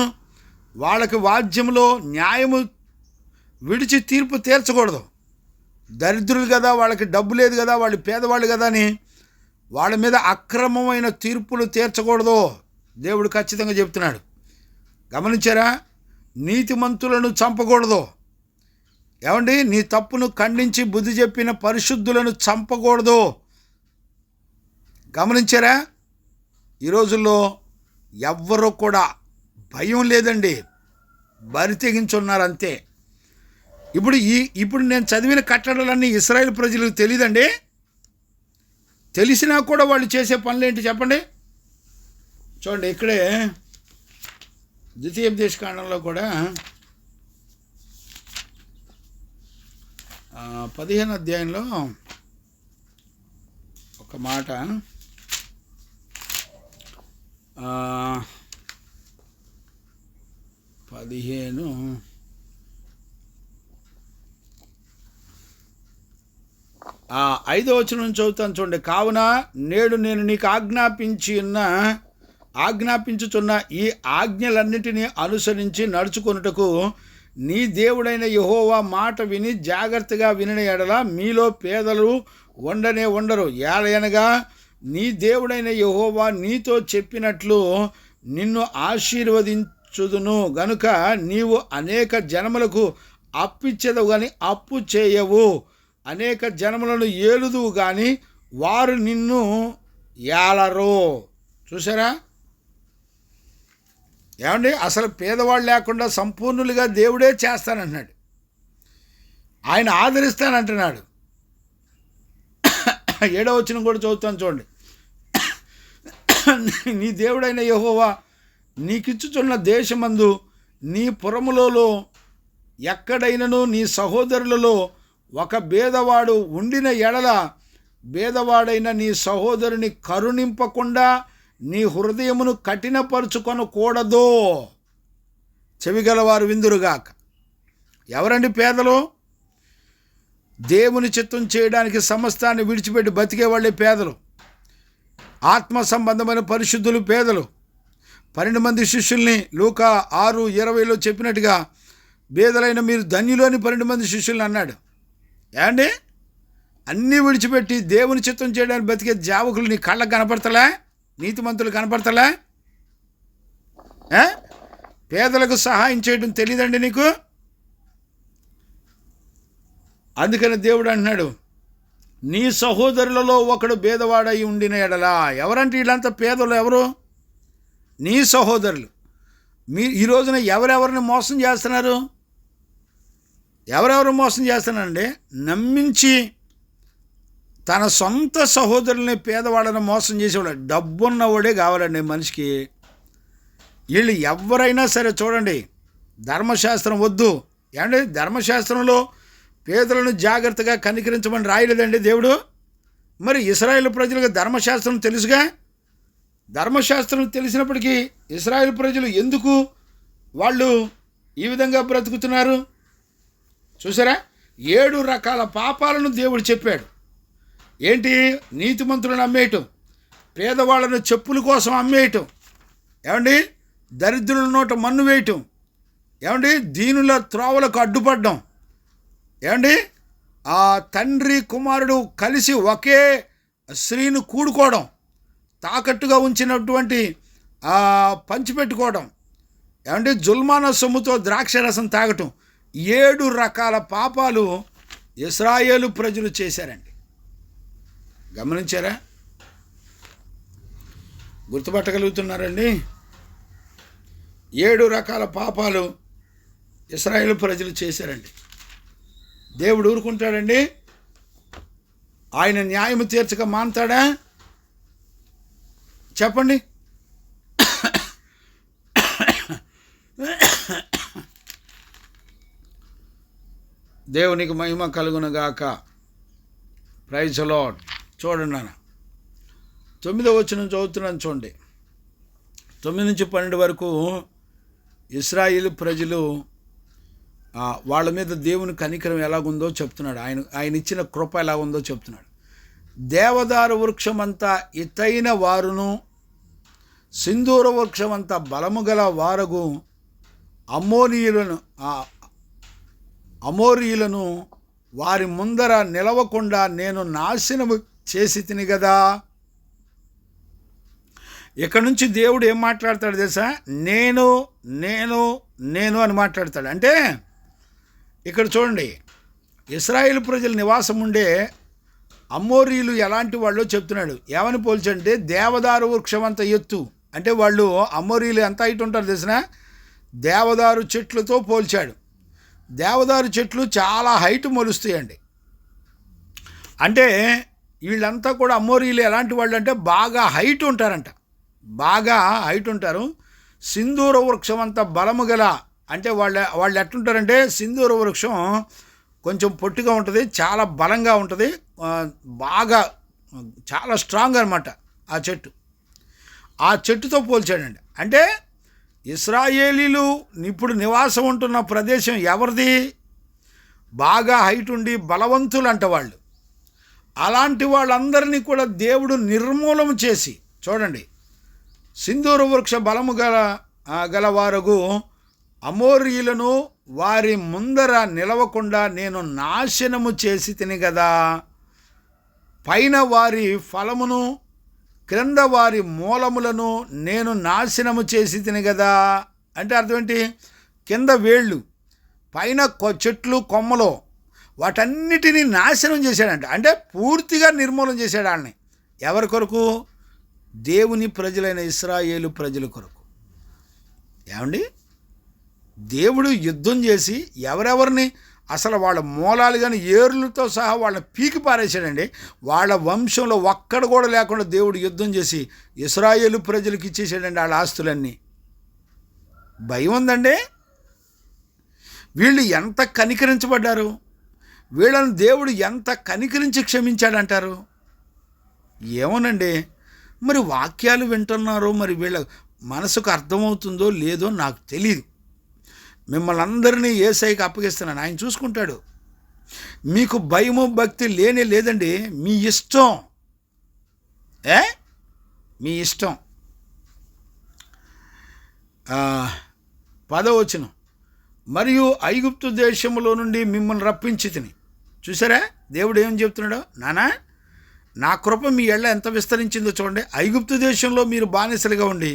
వాళ్ళకి వాద్యంలో న్యాయము విడిచి తీర్పు తీర్చకూడదు. దరిద్రులు కదా, వాళ్ళకి డబ్బు లేదు కదా, వాళ్ళు పేదవాళ్ళు కదా అని వాళ్ళ మీద అక్రమమైన తీర్పులు తీర్చకూడదు. దేవుడు ఖచ్చితంగా చెప్తున్నాడు. గమనించారా? నీతిమంతులను చంపకూడదు. ఏమండి, నీ తప్పును ఖండించి బుద్ధి చెప్పిన పరిశుద్ధులను చంపకూడదు. గమనించారా? ఈ రోజుల్లో ఎవ్వరూ కూడా భయం లేదండి, బరి తెగించున్నారు అంతే. ఇప్పుడు నేను చదివిన కట్టడలన్నీ ఇశ్రాయేలు ప్రజలకు తెలియదండి. తెలిసినా కూడా వాళ్ళు చేసే పనులు ఏంటి చెప్పండి? చూడండి, ఇక్కడే ద్వితీయోపదేశకాండంలో కూడా 15వ అధ్యాయంలో ఒక మాట, 15 5వ వచనం చదువుతాను చూడండి. కావున నేడు నేను నీకు ఆజ్ఞాపించుచున్న ఈ ఆజ్ఞలన్నిటినీ అనుసరించి నడుచుకొనుటకు నీ దేవుడైన యెహోవా మాట విని జాగ్రత్తగా వినిన ఎడల మీలో పేదలు ఉండరు. ఏలయనగా నీ దేవుడైన యెహోవా నీతో చెప్పినట్లు నిన్ను ఆశీర్వదించుదును గనుక నీవు అనేక జనములకు అప్పిచ్చెదవు గాని అప్పు చేయవు, అనేక జనములను ఏలుదువు కానీ వారు నిన్ను ఏలరు. చూసారా? ఏమండి, అసలు పేదవాళ్ళు లేకుండా సంపూర్ణులుగా దేవుడే చేస్తానంటున్నాడు. ఆయన ఆదరిస్తానంటున్నాడు. 7వ వచనం కూడా చదువుతాను చూడండి. నీ దేవుడైన యెహోవా నీకిచ్చుచున్న దేశమందు నీ పురములలో ఎక్కడైనను నీ సహోదరులలో ఒక బేదవాడు ఉండిన ఎడల బేదవాడైన నీ సహోదరుని కరుణింపకుండా నీ హృదయమును కఠినపరుచుకొనకూడదు. చెవిగలవారు విందురుగాక. ఎవరండి పేదలు? దేవుని చిత్తం చేయడానికి సమస్తాన్ని విడిచిపెట్టి బతికే వాళ్ళే పేదలు. ఆత్మ సంబంధమైన పరిశుద్ధులు పేదలు. 12 మంది శిష్యుల్ని లూకా 6:20లో చెప్పినట్టుగా బేదలైన మీరు ధన్యులోని 12 మంది శిష్యుల్ని అన్నాడు. ఏమండి, అన్నీ విడిచిపెట్టి దేవుని చిత్తం చేయడానికి బతికే జావకులు నీ కళ్ళకు కనపడతలే? నీతిమంతులు కనపడతలే? పేదలకు సహాయం చేయడం తెలియదండి నీకు? అందుకని దేవుడు అంటున్నాడు, నీ సహోదరులలో ఒకడు బేదవాడై ఉండిన ఎడలా. ఎవరంటే వీళ్ళంతా పేదలు? ఎవరు? నీ సహోదరులు. ఈ రోజున ఎవరెవరిని మోసం చేస్తున్నారు? ఎవరెవరు మోసం చేస్తున్నారండి? నమ్మించి తన సొంత సహోదరుల్ని పేదవాళ్ళని మోసం చేసేవాడు. డబ్బున్నవాడే కావాలండి మనిషికి. వీళ్ళు ఎవరైనా సరే చూడండి, ధర్మశాస్త్రం వద్దు. ఏమండి, ధర్మశాస్త్రంలో పేదలను జాగ్రత్తగా కనికరించమని రాయలేదండి దేవుడు? మరి ఇశ్రాయేలు ప్రజలకు ధర్మశాస్త్రం తెలుసుగా. ధర్మశాస్త్రం తెలిసినప్పటికీ ఇశ్రాయేలు ప్రజలు ఎందుకు వాళ్ళు ఈ విధంగా బ్రతుకుతున్నారు? చూసారా? 7 రకాల పాపాలను దేవుడు చెప్పాడు. ఏంటి? నీతిమంతులను అమ్మేయటం, పేదవాళ్ళను చెప్పుల కోసం అమ్మేయటం, ఏమండి, దరిద్రుల నోట మన్ను వేయటం, ఏమండి, దీనుల త్రోవలకు అడ్డుపడడం, ఏమండి, ఆ తండ్రి కుమారుడు కలిసి ఒకే స్త్రీని కూడుకోవడం, తాకట్టుగా ఉంచినటువంటి పంచిపెట్టుకోవడం, ఏమండి, జుల్మాన సొమ్ముతో ద్రాక్షరసం తాగటం. 7 రకాల పాపాలు ఇశ్రాయేలు ప్రజలు చేశారండి. గమనించారా? గుర్తుపట్టగలుగుతున్నారండి? 7 రకాల పాపాలు ఇశ్రాయేలు ప్రజలు చేశారండి. దేవుడు ఊరుకుంటాడండి? ఆయన న్యాయము తీర్చక మాంతాడా? చెప్పండి. దేవునికి మహిమ కలుగునుగాక. Praise the Lord. చూడండి నాన్న, 9వ వచనం చదువుతున్నాను చూడండి. 9 నుంచి 12 వరకు ఇశ్రాయేలు ప్రజలు వాళ్ళ మీద దేవుని కనికరం ఎలాగుందో చెప్తున్నాడు. ఆయన ఇచ్చిన కృప ఎలాగుందో చెప్తున్నాడు. దేవదారు వృక్షమంతా ఎత్తైన వారును, సింధూర వృక్షమంతా బలము గల వారగు అమోరీయులను వారి ముందర నిలవకుండా నేను నాశనము చేసి తిని కదా. ఇక్కడ నుంచి దేవుడు ఏం మాట్లాడతాడు తెలుసా? నేను నేను నేను అని మాట్లాడతాడు. అంటే ఇక్కడ చూడండి, ఇశ్రాయేలు ప్రజల నివాసం ఉండే అమోరీయులు ఎలాంటి వాళ్ళు చెప్తున్నాడు. ఏమని పోల్చంటే, దేవదారు వృక్షం అంత ఎత్తు. అంటే వాళ్ళు అమోరీయులు ఎంత హైట్ ఉంటారు తెలిసిన? దేవదారు చెట్లతో పోల్చాడు. దేవదారు చెట్లు చాలా హైట్ మొలుస్తాయండి. అంటే వీళ్ళంతా కూడా అమోరీయులు ఎలాంటి వాళ్ళు అంటే బాగా హైట్ ఉంటారంట, బాగా హైట్ ఉంటారు. సింధూర వృక్షం అంత బలము గల, అంటే వాళ్ళు ఎట్లుంటారంటే, సింధూర వృక్షం కొంచెం పొట్టిగా ఉంటుంది, చాలా బలంగా ఉంటుంది, బాగా చాలా స్ట్రాంగ్ అనమాట ఆ చెట్టుతో పోల్చాడండి. అంటే ఇశ్రాయేలీలు ఇప్పుడు నివాసం ఉంటున్న ప్రదేశం ఎవరిది? బాగా హైట్ ఉండి బలవంతులు అంట వాళ్ళు. అలాంటి వాళ్ళందరినీ కూడా దేవుడు నిర్మూలన చేసి, చూడండి, సింధూర వృక్ష బలము గలవారగు అమోరీయులను వారి ముందర నిలవకుండా నేను నాశనము చేసి తిని కదా. పైన వారి ఫలమును, క్రింద వారి మూలములను నేను నాశనము చేసి తిని కదా. అంటే అర్థం ఏంటి? కింద వేళ్ళు, పైన చెట్లు కొమ్మలు, వాటన్నిటినీ నాశనం చేశాడంట. అంటే పూర్తిగా నిర్మూలన చేశాడు వాళ్ళని. ఎవరి కొరకు? దేవుని ప్రజలైన ఇశ్రాయేలు ప్రజల కొరకు. ఏమండి, దేవుడు యుద్ధం చేసి ఎవరెవరిని అసలు వాళ్ళ మూలాలు కానీ ఏర్లతో సహా వాళ్ళని పీకి పారేశాడండి. వాళ్ళ వంశంలో ఒక్కడ కూడా లేకుండా దేవుడు యుద్ధం చేసి ఇశ్రాయేలు ప్రజలకు ఇచ్చేసాడండి వాళ్ళ ఆస్తులన్నీ. భయం ఉందండి. వీళ్ళు ఎంత కనికరించబడ్డారు, వీళ్ళని దేవుడు ఎంత కనికరించి క్షమించాడంటారు. ఏమోనండి, మరి వాక్యాలు వింటున్నారో మరి వీళ్ళ మనసుకు అర్థమవుతుందో లేదో నాకు తెలియదు. మిమ్మల్ని అందరినీ యేసయ్యకి అప్పగిస్తున్నాను, ఆయన చూసుకుంటాడు. మీకు భయము భక్తి లేదండి, మీ ఇష్టం. మీ ఇష్టం. 10వ వచనం, మరియు ఐగుప్తు దేశంలో నుండి మిమ్మల్ని రప్పించి తిని. చూసారా దేవుడు ఏం చెప్తున్నాడో? నానా, నా కృప మీ ఎళ్ళ ఎంత విస్తరించిందో చూడండి. ఐగుప్తు దేశంలో మీరు బానిసలుగా ఉండి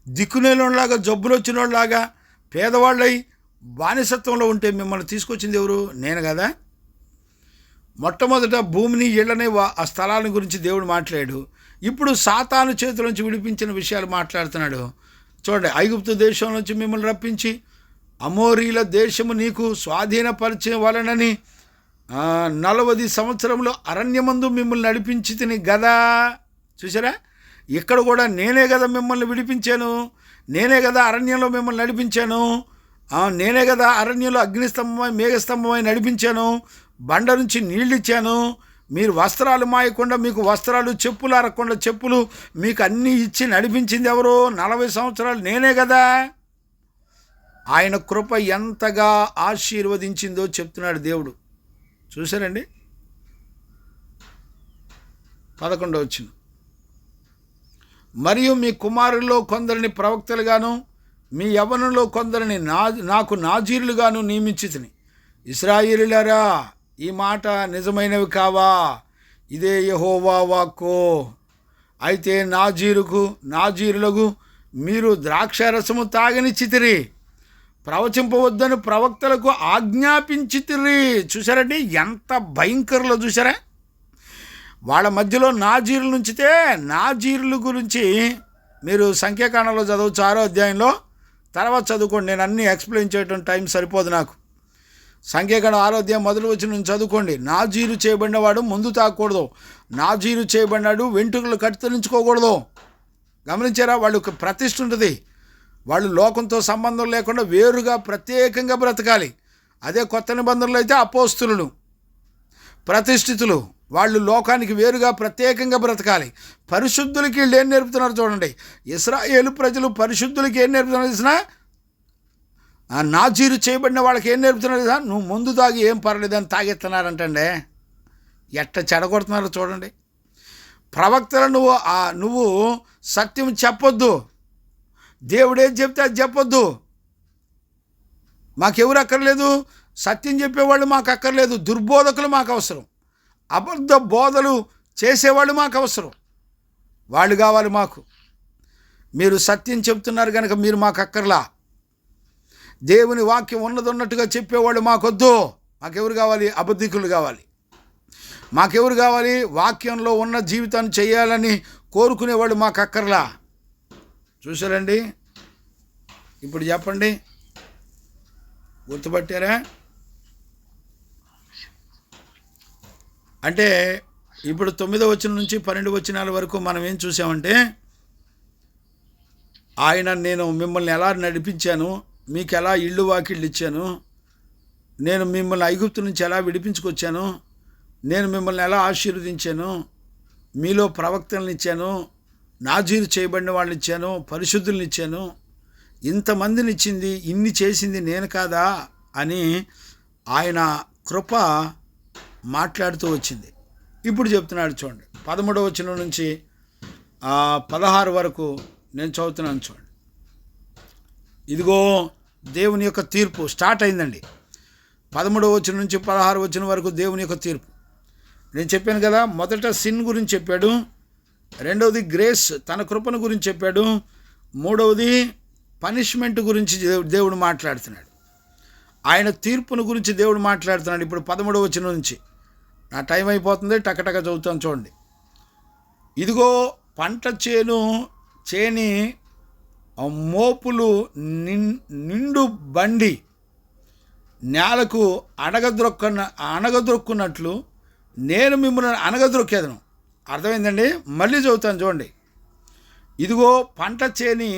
దిక్కునేలాగా, జబ్బులు వచ్చిన వాళ్ళలాగా, పేదవాళ్ళై బానిసత్వంలో ఉంటే మిమ్మల్ని తీసుకొచ్చింది ఎవరు? నేను కదా. మొట్టమొదట భూమిని, ఇళ్ళని, ఆ స్థలాల గురించి దేవుడు మాట్లాడాడు. ఇప్పుడు సాతాను చేతుల నుంచి విడిపించిన విషయాలు మాట్లాడుతున్నాడు. చూడండి, ఐగుప్తు దేశం నుంచి మిమ్మల్ని రప్పించి అమోరీల దేశము నీకు స్వాధీనపరచవలనని 40 సంవత్సరంలో అరణ్యమందు మిమ్మల్ని నడిపించి తిని గదా. చూసారా, ఇక్కడ కూడా నేనే కదా మిమ్మల్ని విడిపించాను, నేనే కదా అరణ్యంలో మిమ్మల్ని నడిపించాను, నేనే కదా అరణ్యంలో అగ్నిస్తంభమై మేఘస్తంభమై నడిపించాను, బండ నుంచి నీళ్ళు ఇచ్చాను, మీరు వస్త్రాలు మాయకుండా మీకు వస్త్రాలు, చెప్పులు అరకుండా చెప్పులు మీకు అన్నీ ఇచ్చి నడిపించింది ఎవరు? 40 సంవత్సరాలు నేనే కదా. ఆయన కృప ఎంతగా ఆశీర్వదించిందో చెప్తున్నాడు దేవుడు. చూసారండి, 11వ వచనం, మరియు మీ కుమారుల్లో కొందరిని ప్రవక్తలుగాను మీ యవ్వనంలో కొందరిని నాకు నాజీరులుగాను నియమించితిని. ఇశ్రాయేలీయులారా, ఈ మాట నిజమైనవి కావా? ఇదే యెహోవా వాక్కు. అయితే నాజీరులకు మీరు ద్రాక్షారసము తాగనిచ్చితిరి, ప్రవచింపవద్దని ప్రవక్తలకు ఆజ్ఞాపించితిరి. చూసారండి ఎంత భయంకరలో. చూసారా, వాళ్ళ మధ్యలో నాజీరులు నుంచితే, నాజీరుల గురించి మీరు సంఖ్యాకాండంలో చదవచ్చు 6వ అధ్యాయంలో. తర్వాత చదువుకోండి, నేను అన్నీ ఎక్స్ప్లెయిన్ చేయడం టైం సరిపోదు నాకు. సంఖ్యాకాండం 6వ మొదటి వచనం నుంచి చదువుకోండి. నాజీరు చేయబడినవాడు ముందు తాకూడదు, నాజీరు చేయబడినాడు వెంట్రుకలు కత్తిరించుకోకూడదు. గమనించారా? వాళ్ళకి ప్రతిష్ఠ ఉంటుంది. వాళ్ళు లోకంతో సంబంధం లేకుండా వేరుగా ప్రత్యేకంగా బ్రతకాలి. అదే కొత్త నిబంధనలు అయితే అపోస్తులు ప్రతిష్ఠితులు, వాళ్ళు లోకానికి వేరుగా ప్రత్యేకంగా బ్రతకాలి. పరిశుద్ధులకి వీళ్ళు ఏం నేర్పుతున్నారు చూడండి. ఇశ్రాయేలు ప్రజలు పరిశుద్ధులకి ఏం నేర్పుతున్నారు తెలిసినా? నాజీరు చేయబడిన వాళ్ళకి ఏం నేర్పుతున్నారు కదా? నువ్వు ముందు తాగి ఏం పర్లేదని తాగెత్తున్నారంటండి. ఎట్ట చెడగొడుతున్నారో చూడండి. ప్రవక్తలు నువ్వు సత్యం చెప్పొద్దు, దేవుడేం చెప్తే అది చెప్పొద్దు. మాకెవరు అక్కర్లేదు, సత్యం చెప్పేవాళ్ళు మాకు అక్కర్లేదు, దుర్బోధకులు మాకు అవసరం, అబద్ధ బోధలు చేసేవాళ్ళు మాకు అవసరం, వాళ్ళు కావాలి మాకు. మీరు సత్యం చెప్తున్నారు కనుక మీరు మాకు అక్కర్లా. దేవుని వాక్యం ఉన్నదన్నట్టుగా చెప్పేవాళ్ళు మాకొద్దు. మాకెవరు కావాలి? అబద్ధికులు కావాలి. మాకెవరు కావాలి? వాక్యంలో ఉన్న జీవితాన్ని చేయాలని కోరుకునేవాళ్ళు మాకు అక్కర్లా. చూసారండి? ఇప్పుడు చెప్పండి, గుర్తుపట్టారా? అంటే ఇప్పుడు 9వ వచనం నుంచి 12 వచనాల వరకు మనం ఏం చూసామంటే, నేను మిమ్మల్ని ఎలా నడిపించాను, మీకు ఎలా ఇళ్ళు వాకిళ్ళు ఇచ్చాను, నేను మిమ్మల్ని ఐగుప్తు నుంచి ఎలా విడిపించుకొచ్చాను, నేను మిమ్మల్ని ఎలా ఆశీర్వదించాను, మీలో ప్రవక్తలను ఇచ్చాను, నాజీరు చేయబడిన వాళ్ళని ఇచ్చాను, పరిశుద్ధులను ఇచ్చాను, ఇంతమందిని ఇచ్చింది, ఇన్ని చేసింది నేను కాదా అని ఆయన కృప మాట్లాడుతూ వచ్చింది. ఇప్పుడు చెప్తున్నాడు చూడండి. 13వ వచనం నుంచి 16 వరకు నేను చదువుతున్నాను చూడండి. ఇదిగో దేవుని యొక్క తీర్పు స్టార్ట్ అయిందండి. 13వ వచనం నుంచి 16 వచనం వరకు దేవుని యొక్క తీర్పు. నేను చెప్పాను కదా, మొదట సిన్ గురించి చెప్పాడు, రెండవది గ్రేస్ తన కృపను గురించి చెప్పాడు, మూడవది పనిష్మెంట్ గురించి దేవుడు మాట్లాడుతున్నాడు, ఆయన తీర్పును గురించి దేవుడు మాట్లాడుతున్నాడు. ఇప్పుడు 13వ వచనం నుంచి, నా టైం అయిపోతుంది, టకటక చదువుతాను చూడండి. ఇదిగో పంట చేని మోపులు నిండు బండి నేలకు అణగద్రొక్కున్నట్లు నేను మిమ్మల్ని అనగద్రొక్కేదను. అర్థమైందండి? మళ్ళీ చదువుతాను చూడండి. ఇదిగో పంట చేని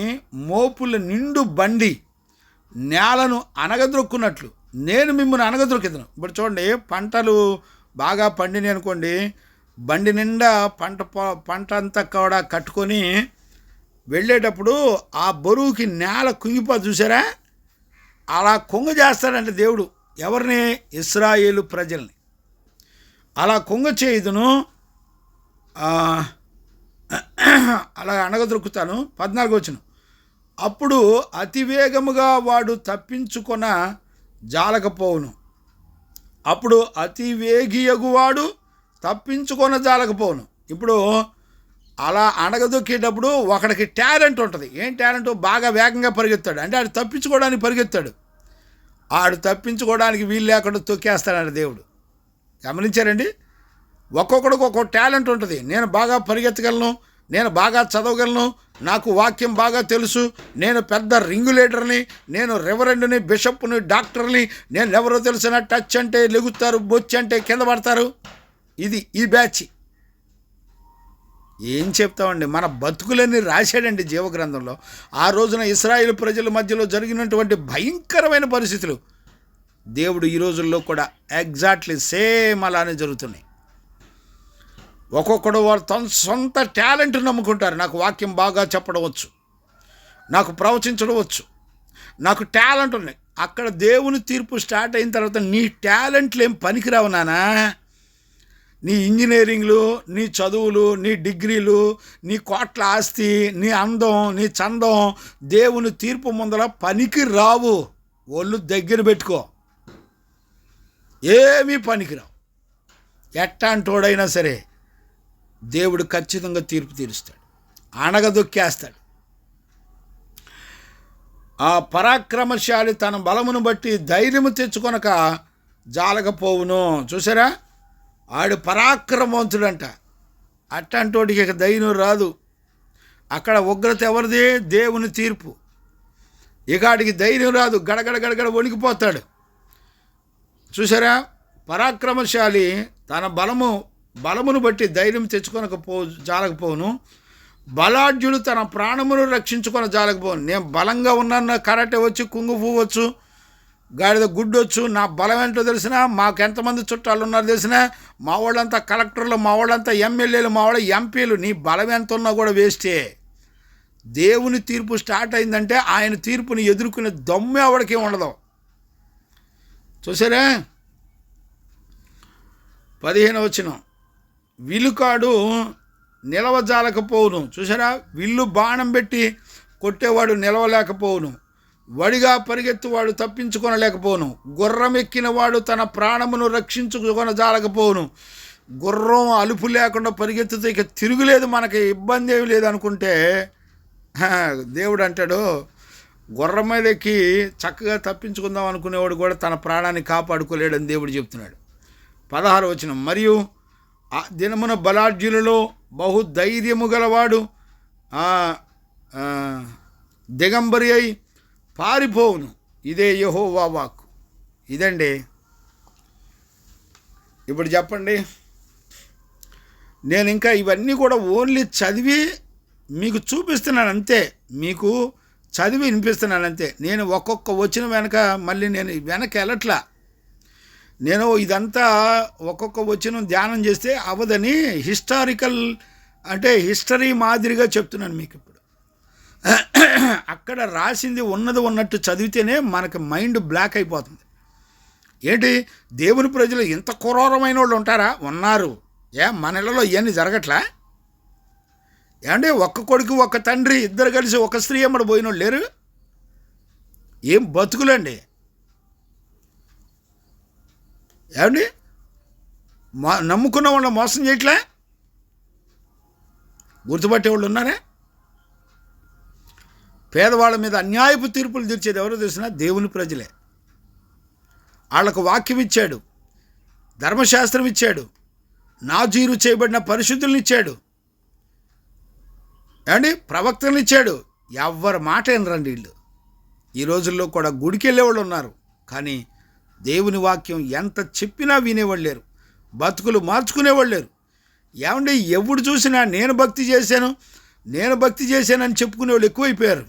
మోపుల నిండు బండి నేలను అనగద్రొక్కున్నట్లు నేను మిమ్మల్ని అనగద్రొక్కేదను. ఇప్పుడు చూడండి, పంటలు బాగా పండినాయి అనుకోండి, బండి నిండా పంట అంతా కూడా కట్టుకొని వెళ్ళేటప్పుడు ఆ బరువుకి నేల కుంగిపోదు చూసారా? అలా కొంగ చేస్తాడంటే దేవుడు ఎవరిని? ఇశ్రాయేలు ప్రజల్ని. అలా కొంగ చేయుదును, అలా అనగదొరుకుతాను. 14వ వచనం, అప్పుడు అతివేగముగా వాడు తప్పించుకొన జాలకపోవును. అప్పుడు అతివేగియగువాడు తప్పించుకొన జాలకపోవును. ఇప్పుడు అలా అణగదొక్కేటప్పుడు ఒకడికి టాలెంట్ ఉంటుంది. ఏం టాలెంట్? బాగా వేగంగా పరిగెత్తాడు, అంటే ఆడు తప్పించుకోవడానికి పరిగెత్తాడు. ఆడు తప్పించుకోవడానికి వీలు లేకుండా తొక్కేస్తాడు దేవుడు. గమనించారండి? ఒక్కొక్కడికి ఒక్కొక్క టాలెంట్ ఉంటుంది. నేను బాగా పరిగెత్తగలను, నేను బాగా చదవగలను, నాకు వాక్యం బాగా తెలుసు, నేను పెద్ద రింగులేటర్ని, నేను రెవరెండ్ని, బిషప్ని, డాక్టర్ని, నేను ఎవరో తెలిసిన టచ్ అంటే లెగుతారు, బొచ్చి అంటే కింద పడతారు. ఇది ఈ బ్యాచ్. ఏం చెప్తామండి? మన బతుకులన్నీ రాశాడండి జీవగ్రంథంలో. ఆ రోజున ఇశ్రాయేలు ప్రజల మధ్యలో జరిగినటువంటి భయంకరమైన పరిస్థితులు దేవుడు ఈ రోజుల్లో కూడా ఎగ్జాక్ట్లీ సేమ్ అలానే జరుగుతున్నాయి. ఒక్కొక్కడు వారు తన సొంత టాలెంట్ నమ్ముకుంటారు. నాకు వాక్యం బాగా చెప్పడం వచ్చు, నాకు ప్రవచించడం వచ్చు, నాకు టాలెంట్ ఉన్నాయి. అక్కడ దేవుని తీర్పు స్టార్ట్ అయిన తర్వాత నీ టాలెంట్లు ఏం పనికిరావు నానా. నీ ఇంజనీరింగ్లు, నీ చదువులు, నీ డిగ్రీలు, నీ కోట్ల ఆస్తి, నీ అందం, నీ చందం దేవుని తీర్పు ముందర పనికి రావు. ఒళ్ళు దగ్గర పెట్టుకో, ఏమీ పనికిరావు. ఎట్టాంటోడైనా సరే దేవుడు ఖచ్చితంగా తీర్పు తీరుస్తాడు, అణగదొక్కేస్తాడు. ఆ పరాక్రమశాలి తన బలమును బట్టి ధైర్యము తెచ్చుకొనక జాలకపోవును. చూసారా? ఆడు పరాక్రమవంతుడంట. అట్టంటోడికి ఇక ధైర్యం రాదు. అక్కడ ఉగ్రత ఎవరిది? దేవుని తీర్పు. ఇక ఆడికి ధైర్యం రాదు, గడగడ గడగడ వణికిపోతాడు. చూసారా, పరాక్రమశాలి తన బలమును బట్టి ధైర్యం జాలకపోను, బలాఢ్యుడు తన ప్రాణమును రక్షించుకొని జాలకపోను. నేను బలంగా ఉన్నాను, కరాటే వచ్చు, కుంగుఫు వచ్చు, గాడిద గుడ్డొచ్చు, నా బలం ఏంటో తెలిసినా, మాకు ఎంతమంది చుట్టాలు ఉన్నారో తెలిసినా, మా వాళ్ళంతా కలెక్టర్లు, మా వాళ్ళంతా ఎమ్మెల్యేలు, మా వాళ్ళ ఎంపీలు, నీ బలం ఎంత ఉన్నా కూడా వేస్టే. దేవుని తీర్పు స్టార్ట్ అయిందంటే ఆయన తీర్పుని ఎదుర్కొనే దమ్ము ఎవడికి ఉండదు. చూసారా, 15వ వచనం, విలుకాడు నిలవజాలకపోవును. చూసారా, విల్లు బాణం పెట్టి కొట్టేవాడు నిలవలేకపోవును, వడిగా పరిగెత్తువాడు తప్పించుకొనలేకపోను, గుర్రం ఎక్కిన వాడు తన ప్రాణమును రక్షించుకొనజాలకపోవును. గుర్రం అలుపు లేకుండా పరిగెత్తుతో ఇక తిరుగులేదు, మనకి ఇబ్బంది ఏమి లేదు అనుకుంటే, దేవుడు అంటాడు, గుర్రం మీద ఎక్కి చక్కగా తప్పించుకుందాం అనుకునేవాడు కూడా తన ప్రాణాన్ని కాపాడుకోలేడని దేవుడు చెప్తున్నాడు. 16వ వచనం, మరియు ఆ దినమున బలాఢ్యులలో బహుధైర్యము గలవాడు దిగంబరి అయి పారిపోవును. ఇదే యెహోవా వాక్కు. ఇదండి. ఇప్పుడు చెప్పండి, నేను ఇంకా ఇవన్నీ కూడా ఓన్లీ చదివి మీకు చూపిస్తున్నాను అంతే, మీకు చదివి వినిపిస్తున్నాను అంతే. నేను ఒక్కొక్క వచనం వెనక మళ్ళీ నేను వెళ్ళట్లా. నేను ఇదంతా ఒక్కొక్క వచనం ధ్యానం చేస్తే అవదని హిస్టారికల్ అంటే హిస్టరీ మాదిరిగా చెప్తున్నాను మీకు. ఇప్పుడు అక్కడ రాసింది ఉన్నట్టు చదివితేనే మనకు మైండ్ బ్లాక్ అయిపోతుంది. ఏంటి, దేవుని ప్రజలు ఇంత క్రూరమైన వాళ్ళు ఉంటారా? ఉన్నారు. మన ఇళ్ళలో ఇవన్నీ జరగట్లా? ఏమంటే ఒక్క కొడుకు ఒక్క తండ్రి ఇద్దరు కలిసి ఒక స్త్రీ అమ్మడు పోయిన వాళ్ళు లేరు? ఏం బతుకులండి. ఏమండి, నమ్ముకున్న వాళ్ళని మోసం చేయట్లే? గుర్తుపట్టేవాళ్ళు ఉన్నారా? పేదవాళ్ళ మీద అన్యాయపు తీర్పులు తీర్చేది ఎవరో తెలిసినా దేవుని ప్రజలే. వాళ్ళకు వాక్యం ఇచ్చాడు, ధర్మశాస్త్రం ఇచ్చాడు, నాజీరు చేయబడిన పరిశుద్ధులను ఇచ్చాడు, ఏమండి ప్రవక్తలను ఇచ్చాడు. ఎవరి మాట వినరండి వీళ్ళు. ఈ రోజుల్లో కూడా గుడికి వెళ్ళేవాళ్ళు ఉన్నారు, కానీ దేవుని వాక్యం ఎంత చెప్పినా వినేవాళ్ళు లేరు, బతుకులు మార్చుకునేవాళ్ళు లేరు. ఏమండి, ఎవడు చూసినా నేను భక్తి చేశానని చెప్పుకునేవాళ్ళు ఎక్కువైపోయారు.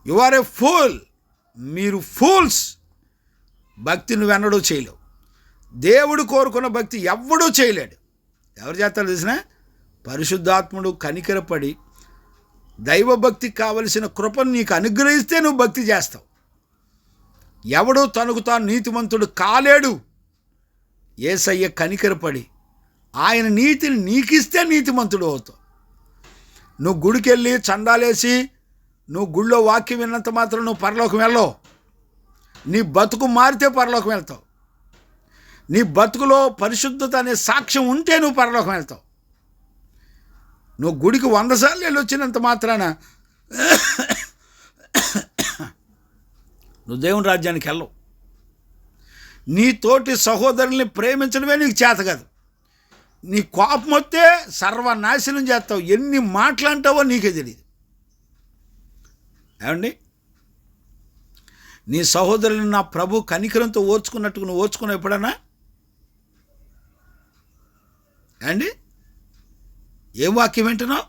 You are a fool. మీరు ఫూల్స్. భక్తి నువ్వెన్నడూ చేయలేవు. దేవుడు కోరుకున్న భక్తి ఎవ్వడూ చేయలేడు. ఎవరు చేస్తారో తెలిసినా, పరిశుద్ధాత్ముడు కనికరపడి దైవభక్తికి కావలసిన కృపను నీకు అనుగ్రహిస్తే నువ్వు భక్తి చేస్తావు. ఎవడో తనకు తాను నీతిమంతుడు కాలేడు. యేసయ్య కనికరపడి ఆయన నీతిని నీకిస్తే నీతిమంతుడు అవుతావు. నువ్వు గుడికెళ్ళి చందాలేసి నువ్వు గుళ్ళో వాక్యం విన్నంత మాత్రం నువ్వు పరలోకం వెళ్ళవు. నీ బతుకు మారితే పరలోకం వెళ్తావు. నీ బతుకులో పరిశుద్ధత అనే సాక్ష్యం ఉంటే నువ్వు పరలోకం వెళ్తావు. నువ్వు గుడికి 100 సార్లు వెళ్ళి వచ్చినంత మాత్రాన నువ్వు దేవుని రాజ్యానికి వెళ్ళవు. నీ తోటి సహోదరుల్ని ప్రేమించడమే నీకు చేత కాదు. నీ కోపం వస్తే సర్వనాశనం చేస్తావు. ఎన్ని మాటలంటావో నీకే తెలియదు. ఏమండి, నీ సహోదరుని నా ప్రభు కనికరంతో ఓర్చుకున్నట్టుగా నువ్వు ఓర్చుకున్నావు ఎప్పుడన్నా? ఏమండి, ఏం వాక్యం వింటున్నావు?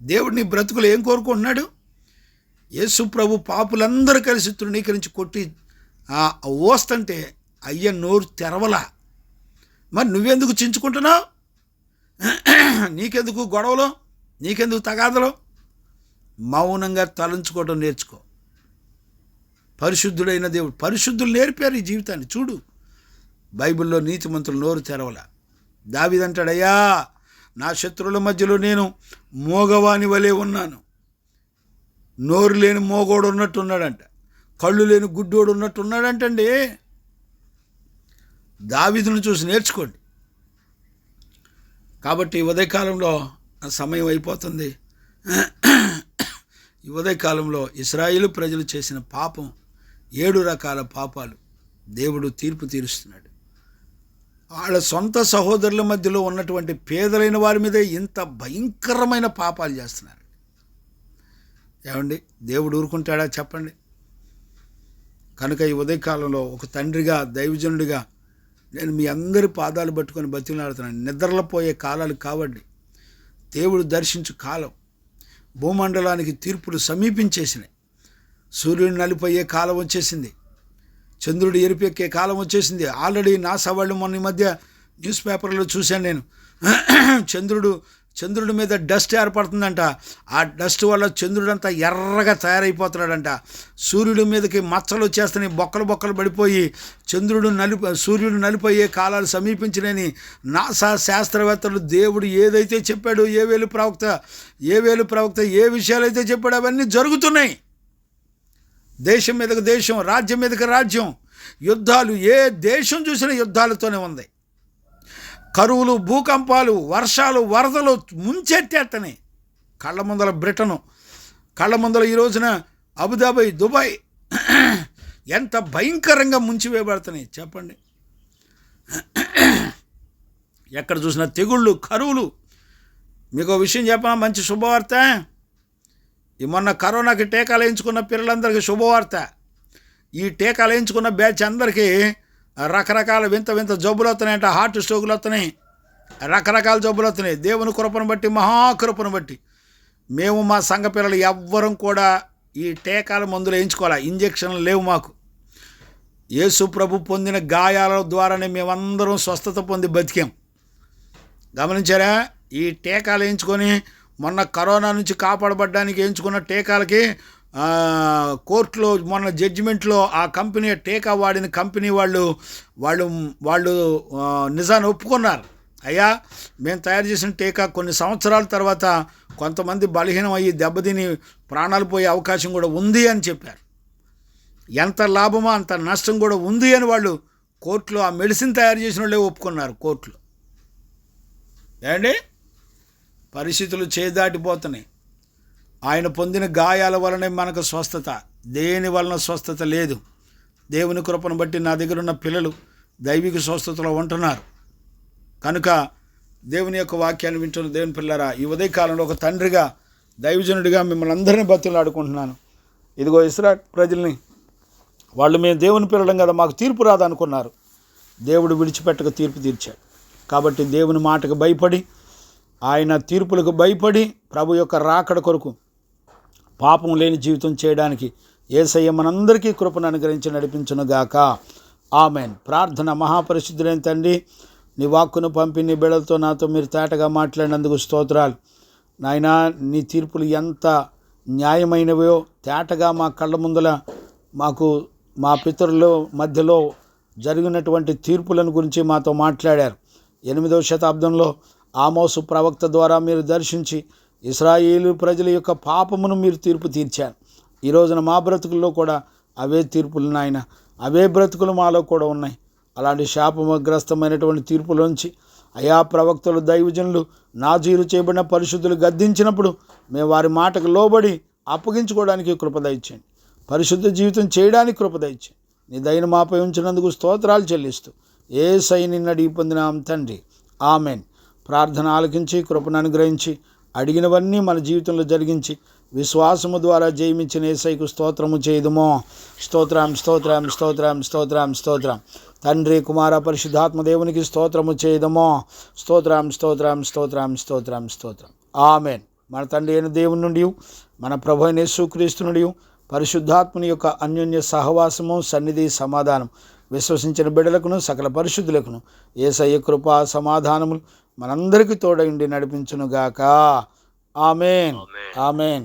దేవుడు నీ బ్రతుకులు ఏం కోరుకుంటున్నాడు? యేసు ప్రభు పాపులందరూ కలిసి తృణీకరించి కొట్టి ఓస్తంటే అయ్య నోరు తెరవలా. మరి నువ్వెందుకు చించుకుంటున్నావు? నీకెందుకు గొడవలు? నీకెందుకు తగాదలు? మౌనంగా తలంచుకోవడం నేర్చుకో. పరిశుద్ధుడైన దేవుడు, పరిశుద్ధులు నేర్పారు ఈ జీవితాన్ని. చూడు, బైబిల్లో నీతిమంతులు నోరు తెరవలా. దావీదంటాడయ్యా, నా శత్రువుల మధ్యలో నేను మోగవాని వలె ఉన్నాను. నోరు లేని మోగోడు ఉన్నట్టున్నాడంట, కళ్ళు లేని గుడ్డోడు ఉన్నట్టున్నాడంటండి. దావీదును చూసి నేర్చుకోండి. కాబట్టి ఉదయకాలంలో సమయం అయిపోతుంది. ఈ ఉదయకాలంలో ఇశ్రాయేలు ప్రజలు చేసిన పాపం 7 రకాల పాపాలు దేవుడు తీర్పు తీరుస్తున్నాడు. వాళ్ళ సొంత సహోదరుల మధ్యలో ఉన్నటువంటి పేదలైన వారి మీద ఇంత భయంకరమైన పాపాలు చేస్తున్నారు. ఏమండి, దేవుడు ఊరుకుంటాడా చెప్పండి? కనుక ఈ ఉదయకాలంలో ఒక తండ్రిగా, దైవజనుడిగా నేను మీ అందరి పాదాలు పట్టుకొని బతిలాడుతున్నాను. నిద్రలో పోయే కాలాలు కావండి. దేవుడు దర్శించు కాలం. భూమండలానికి తీర్పులు సమీపించేసినాయి. సూర్యుడు నలిపోయే కాలం వచ్చేసింది. చంద్రుడు ఎరిపెక్కే కాలం వచ్చేసింది. ఆల్రెడీ నాసా వాళ్ళు మొన్న ఈ మధ్య న్యూస్ పేపర్లో చూశాను నేను. చంద్రుడి మీద డస్ట్ ఏర్పడుతుందంట. ఆ డస్ట్ వల్ల చంద్రుడంతా ఎర్రగా తయారైపోతున్నాడంట. సూర్యుడి మీదకి మచ్చలు వచ్చేస్తున్నాయి, బొక్కలు పడిపోయి సూర్యుడు నలిపోయే కాలాలు సమీపించినని నాసా శాస్త్రవేత్తలు దేవుడు ఏదైతే చెప్పాడో, ఏవేలు ప్రవక్త ఏ విషయాలైతే చెప్పాడో అవన్నీ జరుగుతున్నాయి. దేశం మీదకి దేశం, రాజ్యం మీదకి రాజ్యం, యుద్ధాలు. ఏ దేశం చూసినా యుద్ధాలతోనే ఉంది. కరువులు, భూకంపాలు, వర్షాలు, వరదలు ముంచెత్తేస్తున్నాయి. కళ్ళ ముందల బ్రిటను, కళ్ళ ముందల ఈ రోజున అబుదాబి, దుబాయ్ ఎంత భయంకరంగా ముంచివేయబడుతున్నాయి చెప్పండి. ఎక్కడ చూసినా తెగుళ్ళు, కరువులు. మీకు విషయం చెప్పనా, మంచి శుభవార్త. ఈ మొన్న కరోనాకి టీకాలు వేయించుకున్న పిల్లలందరికీ శుభవార్త. ఈ టీకాలు వేయించుకున్న బ్యాచ్ అందరికీ రకరకాల వింత జబ్బులు వస్తున్నాయంట. హార్ట్ స్ట్రోకులు వస్తున్నాయి, రకరకాల జబ్బులు వస్తున్నాయి. దేవుని కృపను బట్టి, మహాకృపను బట్టి మేము మా సంఘ పిల్లలు ఎవ్వరం కూడా ఈ టీకాల మందులు వేయించుకోవాలి. ఇంజక్షన్లు లేవు మాకు. యేసు ప్రభు పొందిన గాయాల ద్వారానే మేమందరం స్వస్థత పొంది బతికాం. గమనించారా? ఈ టీకాలు వేయించుకొని మొన్న కరోనా నుంచి కాపాడబడ్డానికి వేయించుకున్న టీకాలకి కోర్టులో మొన్న జడ్జిమెంట్లో ఆ కంపెనీ, టీకా వాడిన కంపెనీ వాళ్ళు నిజాన్ని ఒప్పుకున్నారు. అయ్యా, మేము తయారు చేసిన టీకా కొన్ని సంవత్సరాల తర్వాత కొంతమంది బలహీనం అయ్యి దెబ్బతిని ప్రాణాలు పోయే అవకాశం కూడా ఉంది అని చెప్పారు. ఎంత లాభమో అంత నష్టం కూడా ఉంది అని వాళ్ళు కోర్టులో, ఆ మెడిసిన్ తయారు చేసిన వాళ్ళే ఒప్పుకున్నారు కోర్టులో. ఏమండి, పరిస్థితులు చేదాటిపోతున్నాయి. ఆయన పొందిన గాయాల వలనే మనకు స్వస్థత. దేని వలన స్వస్థత లేదు. దేవుని కృపను బట్టి నా దగ్గర ఉన్న పిల్లలు దైవిక స్వస్థతలో ఉంటున్నారు. కనుక దేవుని యొక్క వాక్యాన్ని వింటున్న దేవుని పిల్లరా, ఈ ఉదయకాలంలో ఒక తండ్రిగా, దైవజనుడిగా మిమ్మల్ని అందరినీ బతిలాడుకుంటున్నాను. ఇదిగో ఇశ్రాయేలు ప్రజల్ని, వాళ్ళు మేము దేవుని పిల్లలం కదా, మాకు తీర్పు రాదనుకున్నారు. దేవుడు విడిచిపెట్టక తీర్పు తీర్చాడు. కాబట్టి దేవుని మాటకు భయపడి, ఆయన తీర్పులకు భయపడి, ప్రభు యొక్క రాకడ కొరకు పాపం లేని జీవితం చేయడానికి యేసయ్య మనందరికీ కృపను అనుగ్రహించి నడిపించునుగాక. ఆమెన్. ప్రార్థన. మహాపరిశుద్ధుడైన తండ్రి, నీ వాక్కును పంపి నీ బిడ్డలతో నాతో మీరు తేటగా మాట్లాడినందుకు స్తోత్రాలు. నాయనా, నీ తీర్పులు ఎంత న్యాయమైనవో తేటగా మా కళ్ళ ముందల మాకు మా పితరుల మధ్యలో జరిగినటువంటి తీర్పులను గురించి మాతో మాట్లాడారు. 8వ శతాబ్దంలో ఆమోసు ప్రవక్త ద్వారా మీరు దర్శించి ఇశ్రాయేలు ప్రజల యొక్క పాపమును మీరు తీర్పు తీర్చారు. ఈ రోజున మా బ్రతుకుల్లో కూడా అవే తీర్పులు నాయన, అవే బ్రతుకులు మాలో కూడా ఉన్నాయి. అలాంటి శాపగ్రస్తమైనటువంటి తీర్పులోంచి అయా ప్రవక్తలు, దైవజనులు, నాజీరు చేయబడిన పరిశుద్ధులు గద్దించినప్పుడు మేము వారి మాటకు లోబడి అప్పగించుకోవడానికి కృప దయచేయండి. పరిశుద్ధ జీవితం చేయడానికి కృప దయచేయండి. నీ దయను మాపై ఉంచినందుకు స్తోత్రాలు చెల్లిస్తూ యేసయ్య నిన్ను అడిగి పొందినాం తండ్రి. ఆమెన్. ప్రార్థన ఆలకించి కృపను అనుగ్రహించి అడిగినవన్నీ మన జీవితంలో జరిగించి విశ్వాసము ద్వారా జయమించిన యేసయ్యకు స్తోత్రము చేయుదుమో. స్తోత్రం స్తోత్రం స్తోత్రం స్తోత్రం స్తోత్రం. తండ్రి, కుమార, పరిశుద్ధాత్మ దేవునికి స్తోత్రము చేయుదుమో. స్తోత్రం స్తోత్రం స్తోత్రం స్తోత్రం స్తోత్రం. ఆమెన్. మన తండ్రి అయిన దేవుని నుండి, మన ప్రభు అయిన యేసుక్రీస్తు నుండి, పరిశుద్ధాత్మని యొక్క అన్యోన్య సహవాసము, సన్నిధి, సమాధానం విశ్వసించిన బిడ్డలకును సకల పరిశుద్ధులకును యేసయ్య కృపా సమాధానములు మనందరికీ తోడయుండి నడిపించునుగాక. ఆమెన్. ఆమెన్.